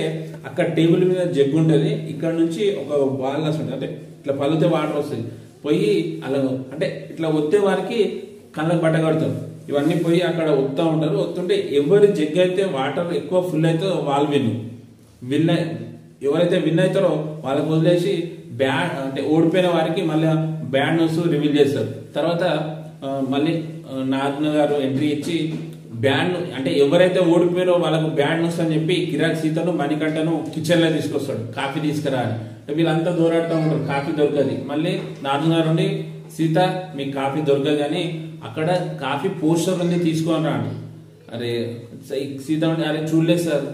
అక్కడ టేబుల్ మీద జగ్గు ఉంటుంది, ఇక్కడ నుంచి ఒక బాల్ వస్తుంది అంటే ఇట్లా పలితే వాటర్ వస్తుంది, పోయి అలా అంటే ఇట్లా ఒత్తే వారికి కళ్ళకు బట్ట కడతారు. ఇవన్నీ పోయి అక్కడ ఒత్తా ఉంటారు. ఒత్తుంటే ఎవరి జగ్గు అయితే వాటర్ ఎక్కువ ఫుల్ అయితే వాళ్ళు ఎవరైతే విన్ అవుతారో వాళ్ళకి వదిలేసి బ్యాడ్ అంటే ఓడిపోయిన వారికి మళ్ళీ బ్యాడ్ న్యూస్ రివీల్ చేస్తారు. తర్వాత మళ్ళీ నాగార్జున గారు ఎంట్రీ ఇచ్చి బ్యాడ్ అంటే ఎవరైతే ఓడిపోయారో వాళ్ళకు బ్యాడ్ న్యూస్ అని చెప్పి కిరాక్ సీతను మణికంఠను కిచెన్ లో తీసుకొస్తాడు కాఫీ తీసుకురా అని. వీళ్ళంతా దూరాడుతూ ఉంటారు, కాఫీ దొరకదు. మళ్ళీ నాగార్జున గారు ఉండి సీత మీకు కాఫీ దొరకదు అని అక్కడ కాఫీ పోస్టర్ ఉంది తీసుకొని రా. అరే సీత ఉండి అరే చూడలేదు సార్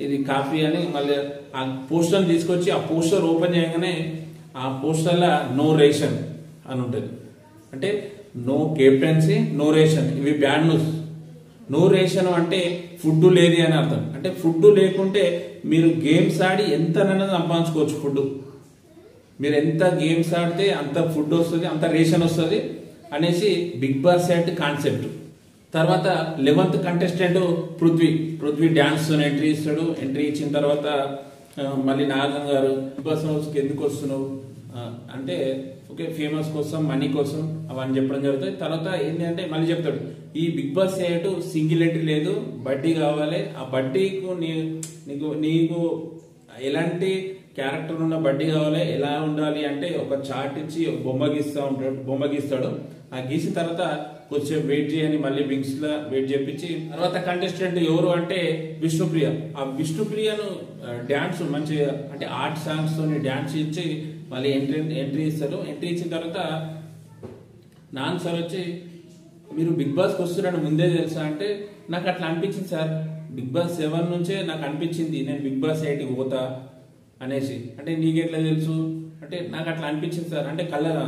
ఇది కాఫీ అని మళ్ళీ ఆ పోస్టర్ తీసుకొచ్చి ఆ పోస్టర్ ఓపెన్ చేయగానే ఆ పోస్టర్లో నో రేషన్ అని ఉంటుంది. అంటే నో కెప్టెన్సీ, నో రేషన్, ఇవి బ్యాడ్ న్యూస్. నో రేషన్ అంటే ఫుడ్ లేదు అని అర్థం. అంటే ఫుడ్ లేకుంటే మీరు గేమ్స్ ఆడి ఎంతనైనా సంపాదించుకోవచ్చు. ఫుడ్ మీరు ఎంత గేమ్స్ ఆడితే అంత ఫుడ్ వస్తుంది, అంత రేషన్ వస్తుంది అనేసి బిగ్ బాస్ 8 కాన్సెప్ట్. తర్వాత 11th కంటెస్టెంట్ పృథ్వీ డాన్స్ తో ఎంట్రీ ఇస్తాడు. ఎంట్రీ ఇచ్చిన తర్వాత మళ్ళీ నాగార్జున గారు బిగ్ బాస్ హౌస్కి ఎందుకు వస్తున్నావు అంటే ఓకే ఫేమస్ కోసం, మనీ కోసం అవన్నీ చెప్పడం జరుగుతుంది. తర్వాత ఏంటి అంటే మళ్ళీ చెప్తాడు ఈ బిగ్ బాస్ 8 సింగిల్ ఎంట్రీ లేదు, బడ్డీ కావాలి. ఆ బడ్డీకు నీకు ఎలాంటి క్యారెక్టర్ ఉన్న బడ్డీ కావాలి, ఎలా ఉండాలి అంటే ఒక చార్ట్ ఇచ్చి బొమ్మ గీస్తాడు. ఆ గీసిన తర్వాత కొంచెం వెయిట్ చేయని మళ్ళీ వింగ్స్ లా వెయిట్ చేపించి తర్వాత కంటెస్టెంట్ ఎవరు అంటే విష్ణుప్రియ. ఆ విష్ణుప్రియను డాన్స్ మంచిగా అంటే ఆర్ట్ సాంగ్స్ తోని డాన్స్ ఇచ్చి మళ్ళీ ఎంట్రీ ఇస్తారు. ఎంట్రీ ఇచ్చిన తర్వాత నాన్ సార్ వచ్చి మీరు బిగ్ బాస్కి వస్తున్నారని ముందే తెలుసా అంటే నాకు అట్లా అనిపించింది సార్, బిగ్ బాస్ 7 నుంచే నాకు అనిపించింది నేను బిగ్ బాస్ 8కి పోతా అనేసి. అంటే నీకెట్లా తెలుసు అంటే నాకు అట్లా అనిపించింది సార్. అంటే colour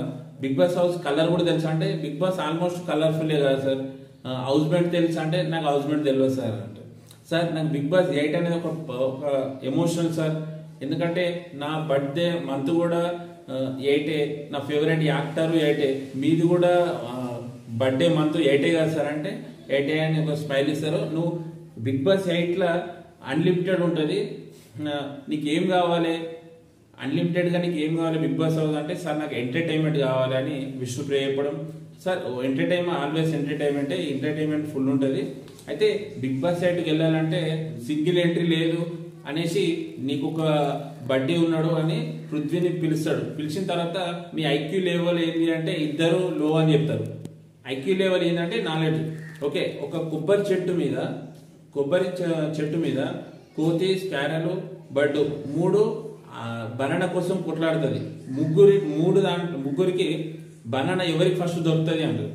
Bigg Boss house colour కూడా తెలుసా అంటే బిగ్ బాస్ ఆల్మోస్ట్ కలర్ఫుల్లే కదా సార్. హౌస్ మేట్ తెలుసా అంటే నాకు హౌస్ మేట్ తెలియదు సార్ అంటే. సార్ నాకు బిగ్ బాస్ 8 అనేది ఒక ఎమోషనల్ సార్, ఎందుకంటే నా బర్త్డే మంత్ కూడా 8, నా ఫేవరెట్ యాక్టర్ 8, మీది కూడా బర్త్డే మంత్ 8 కదా సార్ అంటే 8 అని ఒక స్మైల్ ఇస్తారు. నువ్వు బిగ్ బాస్ 8లో అన్లిమిటెడ్ ఉంటుంది, నీకేం కావాలి అన్లిమిటెడ్ గా నీకు ఏం కావాలి బిగ్ బాస్ హౌస్ అంటే సార్ నాకు ఎంటర్టైన్మెంట్ కావాలి అని విష్ణుప్రియ చెప్పడం. Sir entertainment always entertainment full ఉంటుంది. అయితే బిగ్ బాస్ 8కి వెళ్ళాలంటే సింగిల్ ఎంట్రీ లేదు అనేసి నీకు ఒక బడ్డీ ఉన్నాడు అని పృథ్వీని పిలుస్తాడు. పిలిచిన తర్వాత మీ ఐక్యూ లెవెల్ ఏంటి అంటే ఇద్దరు లో అని చెప్తారు. ఐక్యూ లెవెల్ ఏంటంటే నాలెడ్జ్. ఓకే ఒక కొబ్బరి చెట్టు మీద కోతి, స్పారో, బర్డ్ 3 బనానా కోసం కొట్లాడుతుంది. ముగ్గురికి బనానా ఎవరికి ఫస్ట్ దొరుకుతుంది అంటారు.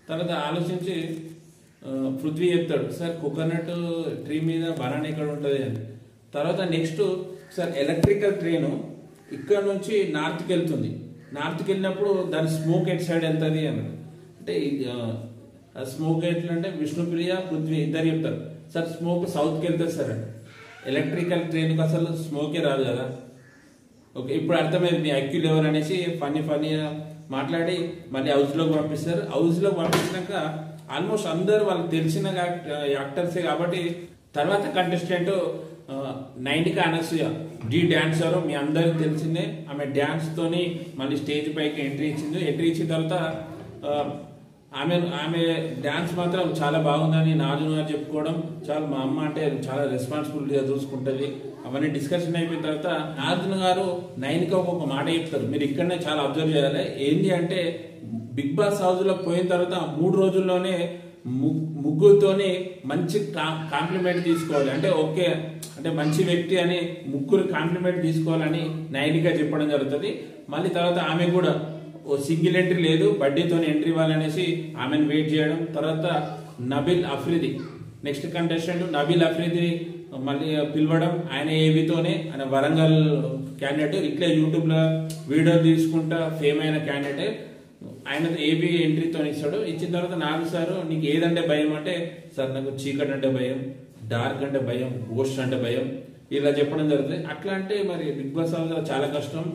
తర్వాత ఆలోచించి పృథ్వీ చెప్తాడు, సార్ కోకోనట్ ట్రీ మీద బనానా ఎక్కడ ఉంటుంది అని. తర్వాత నెక్స్ట్ సార్ ఎలక్ట్రికల్ ట్రైన్ ఇక్కడ నుంచి నార్త్కి వెళ్తుంది. నార్త్కి వెళ్ళినప్పుడు దాని స్మోక్ ఎట్ సైడ్ వెళ్తుంది అన్నాడు. అంటే స్మోక్ ఎట్లా అంటే విష్ణుప్రియ పృథ్వీ ఇద్దరు చెప్తారు, సార్ స్మోక్ సౌత్కి వెళ్తుంది సార్ అంటే. ఎలక్ట్రికల్ ట్రైన్కి అసలు స్మోకే రాదు కదా. ఓకే, ఇప్పుడు అర్థమైంది మీ ఐక్యూ లెవెల్ అనేసి ఫన్నీగా మాట్లాడి మళ్ళీ హౌస్లోకి పంపిస్తారు. హౌస్లోకి పంపించినాక ఆల్మోస్ట్ అందరు వాళ్ళకి తెలిసిన యాక్టర్సే కాబట్టి తర్వాత కంటెస్టెంట్ నైనిక అనసూయ డి డాన్సర్ మీ అందరికి తెలిసిందే. ఆమె డాన్స్ తోని మళ్ళీ స్టేజ్ పైకి ఎంట్రీ ఇచ్చింది. ఎంట్రీ ఇచ్చిన తర్వాత ఆమె డాన్స్ మాత్రం చాలా బాగుందని నాజును గారు చెప్పుకోవడం, చాలా మా అమ్మ అంటే చాలా రెస్పాన్సిబిలిటీగా చూసుకుంటుంది. అవన్నీ డిస్కషన్ అయిపోయిన తర్వాత నాజును గారు నైనిక ఒక మాట చెప్తారు, మీరు ఇక్కడనే చాలా అబ్జర్వ్ చేయాలి. ఏంటి అంటే బిగ్ బాస్ హౌస్ లో పోయిన తర్వాత 3 రోజుల్లోనే ముగ్గురుతోని మంచి కాంప్లిమెంట్ తీసుకోవాలి, అంటే ఓకే అంటే మంచి వ్యక్తి అని ముగ్గురు కాంప్లిమెంట్ తీసుకోవాలని నైనిక చెప్పడం జరుగుతుంది. మళ్ళీ తర్వాత ఆమె కూడా ఓ సింగిల్ ఎంట్రీ లేదు, బడ్డీతో ఎంట్రీ ఇవ్వాలనేసి ఆమెను వెయిట్ చేయడం. తర్వాత నబీల్ అఫ్రిది నెక్స్ట్ కంటెస్టెంట్ నబీల్ అఫ్రిది మళ్ళీ పిలవడం. ఆయన ఏవితోనే ఆయన వరంగల్ క్యాండిడేట్, ఇట్లా యూట్యూబ్ లో వీడియో తీసుకుంటా ఫేమ్ అయిన క్యాండిడేట్. ఆయన ఏబీ ఎంట్రీతో ఇస్తాడు. ఇచ్చిన తర్వాత నాకు సార్ నీకు ఏదంటే భయం అంటే, సార్ నాకు చీకటి అంటే భయం, డార్క్ అంటే భయం, గోస్ట్ అంటే భయం, ఇలా చెప్పడం జరుగుతుంది. అట్లా అంటే మరి బిగ్ బాస్ హౌస్ చాలా కష్టం,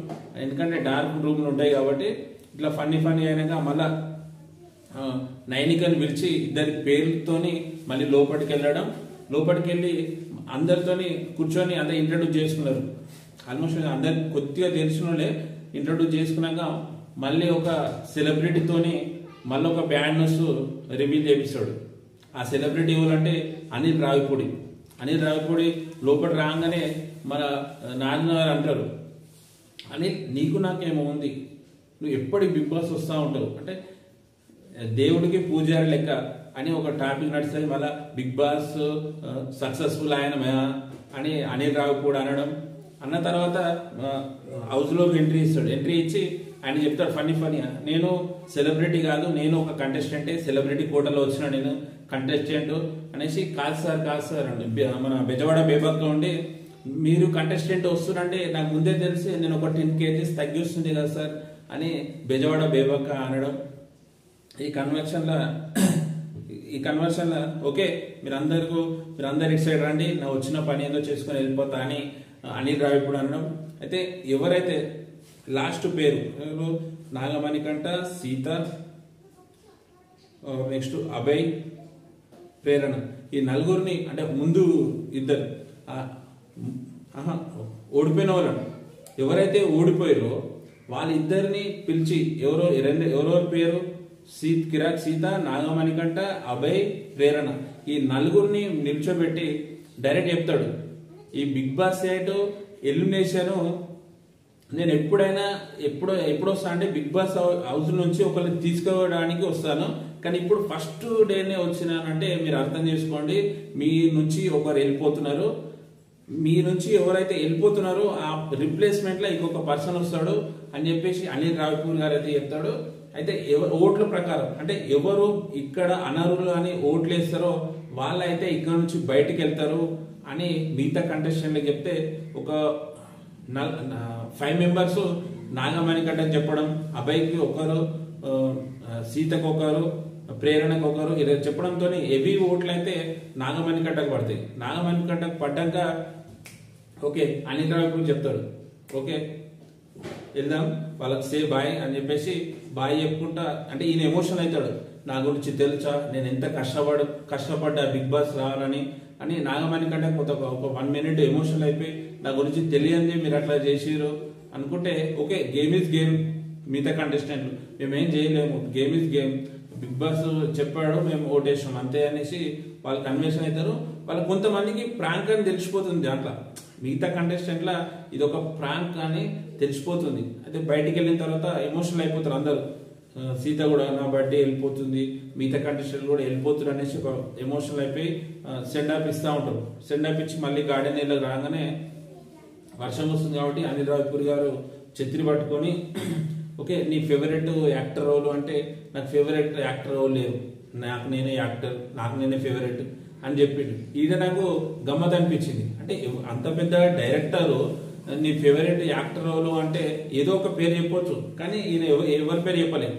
ఎందుకంటే డార్క్ రూమ్లు ఉంటాయి కాబట్టి. ఇట్లా ఫన్నీ అయినాక మళ్ళా నైనికని పిలిచి ఇద్దరి పేర్లతోని మళ్ళీ లోపలికి వెళ్ళడం. లోపలికి వెళ్ళి అందరితోని కూర్చొని అందరు ఇంట్రడ్యూస్ చేసుకున్నారు. ఆల్మోస్ట్ అందరికి కొద్దిగా తెలిసిన వాళ్ళే ఇంట్రడ్యూస్ చేసుకున్నాక మళ్ళీ ఒక సెలబ్రిటీతోని మళ్ళీ ఒక బ్యాండ్ రివీల్ చేపిస్తాడు. ఆ సెలబ్రిటీ ఎవరంటే అనిల్ రావిపూడి లోపల రాగానే మన నాజున గారు అంటారు, అనిల్ నీకు నాకేమో ఉంది, నువ్వు ఎప్పటి బిగ్ బాస్ వస్తూ ఉంటావు అంటే దేవుడికి పూజారి లెక్క అని ఒక టాపిక్ నడుస్తుంది. మళ్ళీ బిగ్ బాస్ సక్సెస్ఫుల్ ఆయన అని అనిల్ రావిపూడి అనడం. అన్న తర్వాత హౌస్లోకి ఎంట్రీ ఇస్తాడు. ఎంట్రీ ఇచ్చి ఆయన చెప్తాడు ఫన్నీ నేను సెలబ్రిటీ కాదు, నేను ఒక కంటెస్టెంటే, సెలబ్రిటీ కోటలో వచ్చిన నేను కంటెస్టెంట్ అనేసి. కాదు సార్ అండి మన బెజవాడ బేబాక్లో ఉండి మీరు కంటెస్టెంట్ వస్తున్నారంటే నాకు ముందే తెలిసి నేను ఒక 10 kgs తగ్గి వస్తుంది కదా సార్ అని బెజవాడ బేబాక్ అనడం. ఈ కన్వర్షన్ లో ఓకే మీరందరూ ఇటు సైడ్ రండి, నా వచ్చిన పని ఏదో చేసుకుని వెళ్ళిపోతా అని అనిల్ రావిపూడి అనడం. అయితే ఎవరైతే లాస్ట్ పేరు నాగమణికంట, సీత, నెక్స్ట్ అభయ్, ప్రేరణ, ఈ నలుగురిని అంటే ముందు ఇద్దరు ఓడిపోయిన వాళ్ళను ఎవరైతే ఓడిపోయారో వాళ్ళిద్దరిని పిలిచి ఎవరెవరి పేరు కిరాక్ సీత, నాగమణికంట, అభయ్, ప్రేరణ, ఈ నలుగురిని నిల్చోబెట్టి డైరెక్ట్ చెప్తాడు, ఈ బిగ్ బాస్ 8 ఎలిమినేషన్ నేను ఎప్పుడు వస్తా అంటే బిగ్ బాస్ హౌస్ నుంచి ఒకరిని తీసుకోవడానికి వస్తాను, కానీ ఇప్పుడు ఫస్ట్ డేనే వచ్చినానంటే మీరు అర్థం చేసుకోండి, మీ నుంచి ఒకరు వెళ్ళిపోతున్నారు, మీ నుంచి ఎవరైతే వెళ్ళిపోతున్నారో ఆ రిప్లేస్మెంట్ లో ఇంకొక పర్సన్ వస్తాడు అని చెప్పేసి అనిల్ రావిపూడి గారు అయితే చెప్తాడు. అయితే ఓట్ల ప్రకారం అంటే ఎవరు ఇక్కడ అనర్హులు అని ఓట్లు వేస్తారో వాళ్ళైతే ఇక్కడ నుంచి బయటికి వెళ్తారు అని మిగతా కంటెస్టెంట్లకు చెప్తే ఒక 5 మెంబర్స్ నాగమణికంటకు చెప్పడం, అభయ్కి ఒకరు, సీతకు ఒకరు, ప్రేరణకు ఒకరు, ఇలా చెప్పడంతో హెవీ ఓట్లు అయితే నాగమణికంటకు పడతాయి. నాగమణికంటకు పడ్డాక ఓకే అనిల్ రావిపూడి చెప్తాడు, ఓకే వెళ్దాం వాళ్ళకి సే బాయ్ అని చెప్పేసి బాయ్ చెప్పుకుంటా. అంటే ఈయన ఎమోషన్ అవుతాడు, నా గురించి తెలుసా నేను ఎంత కష్టపడ్డా బిగ్ బాస్ రావాలని అని. నాగమణికంటే ఒక 1 minute ఎమోషనల్ అయిపోయి నా గురించి తెలియంది మీరు అట్లా చేసిరు అనుకుంటే ఓకే గేమ్ ఈజ్ గేమ్, మిగతా కంటెస్టెంట్లు మేమేం చేయలేము, game is game, Bigg Boss చెప్పాడు మేము ఓటేసాం అంతే అనేసి వాళ్ళు కన్విన్స్ అవుతారు. వాళ్ళు కొంతమందికి ప్రాంక్ అని తెలిసిపోతుంది, దాంట్లో మిగతా కంటెస్టెంట్ల ఇది ఒక ప్రాంక్ అని తెలిసిపోతుంది. అయితే బయటికి వెళ్ళిన తర్వాత ఎమోషనల్ అయిపోతారు అందరు, సీత కూడా నా బర్త్డే వెళ్ళిపోతుంది, మిగతా కంటెస్టెంట్ కూడా వెళ్ళిపోతారు అనేసి ఒక ఎమోషనల్ అయిపోయి సెండ్ ఆఫ్ ఇస్తూ ఉంటారు. సెండ్ ఆఫ్ ఇచ్చి మళ్ళీ గార్డెన్ ఏరియాకి రాగానే వర్షం వస్తుంది కాబట్టి అనిల్ రావిపూర్ గారు ఛత్రి పట్టుకొని ఓకే నీ ఫేవరెట్ యాక్టర్ రోల్ అంటే నాకు ఫేవరెట్ యాక్టర్ రోల్ లేదు, నాకు నేనే యాక్టర్, నాకు నేనే ఫేవరెట్ అని చెప్పిండు. ఇది నాకు గమ్మత్ అనిపించింది. అంటే అంత పెద్ద డైరెక్టర్ నీ ఫేవరెట్ యాక్టర్ రోల్ అంటే ఏదో ఒక పేరు చెప్పొచ్చు, కానీ ఈయన ఎవరి పేరు చెప్పలేదు,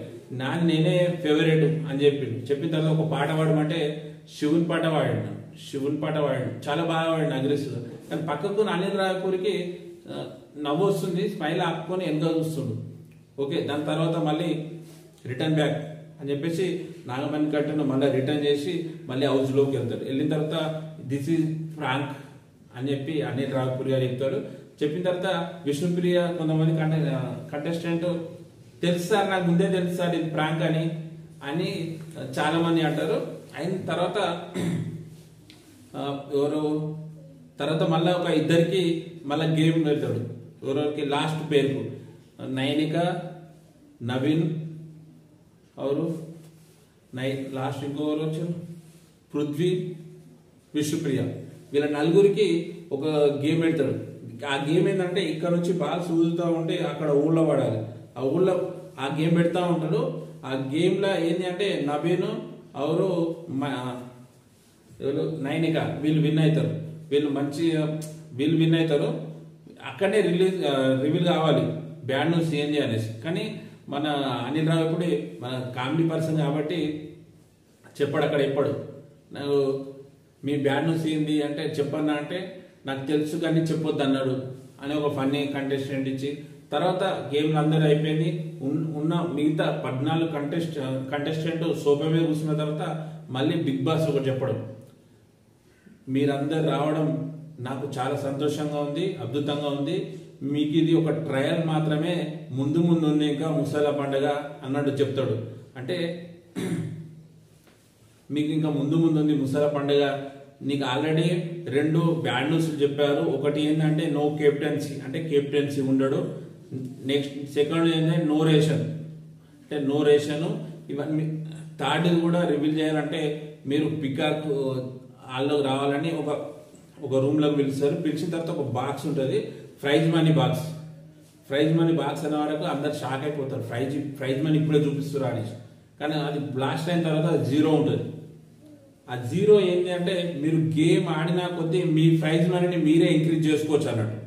నేనే ఫేవరెట్ అని చెప్పిండు. చెప్పిన తర్వాత ఒక పాట పాడమంటే శివుని పాట పాడాడు, చాలా బాగా పాడాడు అగ్రెసివ్. కానీ పక్కకు అనిల్ రావిపూర్కి నవ్వు వస్తుంది, స్మైల్ ఆపుకొని వెనక చూస్తుండు. ఓకే దాని తర్వాత మళ్ళీ రిటర్న్ బ్యాక్ అని చెప్పేసి నాగమణి కట్టను మళ్ళీ రిటర్న్ చేసి మళ్ళీ హౌస్లోకి వెళ్తాడు. వెళ్ళిన తర్వాత దిస్ ఈజ్ ఫ్రాంక్ అని చెప్పి అనిల్ రావిపూర్ గారు చెప్తాడు. చెప్పిన తర్వాత విష్ణుప్రియ కొంతమంది కంటెస్టెంట్ తెలుసు సార్, నాకు ముందే తెలుసు సార్ ఇది ప్రాంక్ అని చాలా మంది అంటారు. అయిన తర్వాత తర్వాత మళ్ళీ ఒక ఇద్దరికి మళ్ళీ గేమ్ పెడతాడు. ఎవరికి లాస్ట్ పేరుకు నైనిక, నవీన్ ఎవరు లాస్ట్ ఇంకొకరు వచ్చారు పృథ్వీ, విష్ణుప్రియ, వీళ్ళ నలుగురికి ఒక గేమ్ పెడతాడు. ఆ గేమ్ ఏంటంటే ఇక్కడ నుంచి బాగా సూదుతూ ఉంటే అక్కడ ఊళ్ళో పడాలి. ఆ ఊళ్ళో ఆ గేమ్ పెడతా ఉంటాడు. ఆ గేమ్ లో ఏంటి అంటే నవీన్ ఎవరు నైనిక వీళ్ళు విన్ అవుతారు. వీళ్ళు విన్ అవుతారు. అక్కడనే రివీల్ కావాలి బ్యాడ్ న్యూస్ ఏంది అనేసి. కానీ మన అనిల్ రావిపూడి మన కామెడీ పర్సన్ కాబట్టి చెప్పాడు, అక్కడ చెప్పాడు నాకు మీ బ్యాడ్ న్యూస్ ఏంది అంటే చెప్పన్నా అంటే నాకు తెలుసు కానీ చెప్పొద్దు అన్నాడు అని ఒక ఫన్నీ కంటెస్టెంట్ ఇచ్చి, తర్వాత గేమ్లు అందరూ అయిపోయింది. ఉన్న మిగతా 14 కంటెస్టెంట్ సోఫా మీద కూర్చున్న తర్వాత మళ్ళీ బిగ్ బాస్ ఒకటి చెప్పడం, మీరందరు రావడం నాకు చాలా సంతోషంగా ఉంది, అద్భుతంగా ఉంది. మీకు ఇది ఒక ట్రయల్ మాత్రమే, ముందు ఉంది ఇంకా ముసల పండగ అన్నట్టు చెప్తాడు. అంటే మీకు ఇంకా ముందు ఉంది ముసల పండుగ, నీకు ఆల్రెడీ 2 బ్యాడ్ న్యూస్ చెప్పారు. ఒకటి ఏంటంటే నో కెప్టెన్సీ, అంటే కెప్టెన్సీ ఉండడు. నెక్స్ట్ సెకండ్ ఏంటంటే నో రేషన్, అంటే నో రేషన్. ఇవన్నీ థర్డ్ కూడా రివీల్ చేయాలంటే మీరు పికాక్ వాళ్ళకి రావాలని ఒక రూమ్ లోకి పిలుస్తారు. పిలిచిన తర్వాత ఒక బాక్స్ ఉంటుంది, ప్రైజ్ మనీ బాక్స్ అనే వరకు అందరు షాక్ అయిపోతారు. ప్రైజ్ మనీ ఇప్పుడే చూపిస్తారు అనేసి. కానీ అది బ్లాస్ట్ అయిన తర్వాత అది 0 ఉంటుంది. ఆ 0 ఏంటి అంటే మీరు గేమ్ ఆడినా కొద్దీ మీ ప్రైజ్ మనీని మీరే ఇంక్రీజ్ చేసుకోవచ్చు అన్నట్టు.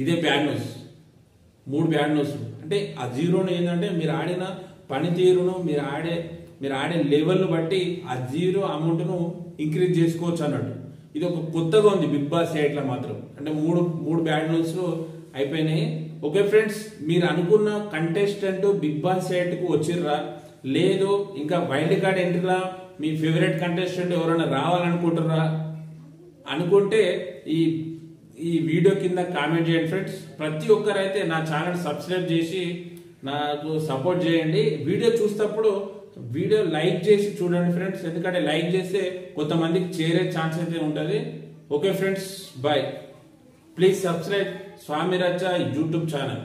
ఇదే బ్యాడ్ న్యూస్. 3 bad news. అంటే ఆ 0 ఏంటంటే మీరు ఆడిన పనితీరును మీరు ఆడే లెవెల్ బట్టి ఆ 0 అమౌంట్ను ఇంక్రీజ్ చేసుకోవచ్చు అన్నట్టు. ఇది ఒక కొత్తగా ఉంది బిగ్ బాస్ 8లో మాత్రం. అంటే మూడు బ్యాడ్ న్యూస్ అయిపోయినాయి. ఓకే ఫ్రెండ్స్, మీరు అనుకున్న కంటెస్టెంట్ బిగ్ బాస్ 8కు వచ్చిర్రా, లేదు ఇంకా వైల్డ్ కార్డ్ ఎంట్రీలా మీ ఫేవరెట్ కంటెస్టెంట్ ఎవరైనా రావాలనుకుంటున్నారా అనుకుంటే ఈ వీడియో కింద కామెంట్ చేయండి ఫ్రెండ్స్. ప్రతి ఒక్కరైతే నా ఛానల్ సబ్స్క్రైబ్ చేసి నాకు సపోర్ట్ చేయండి. వీడియో చూసేటప్పుడు వీడియో లైక్ చేసి చూడండి ఫ్రెండ్స్, ఎందుకంటే లైక్ చేస్తే కొంతమందికి చేరే ఛాన్స్ అయితే ఉంటుంది. Okay friends, bye. Please subscribe Swami Racha YouTube channel.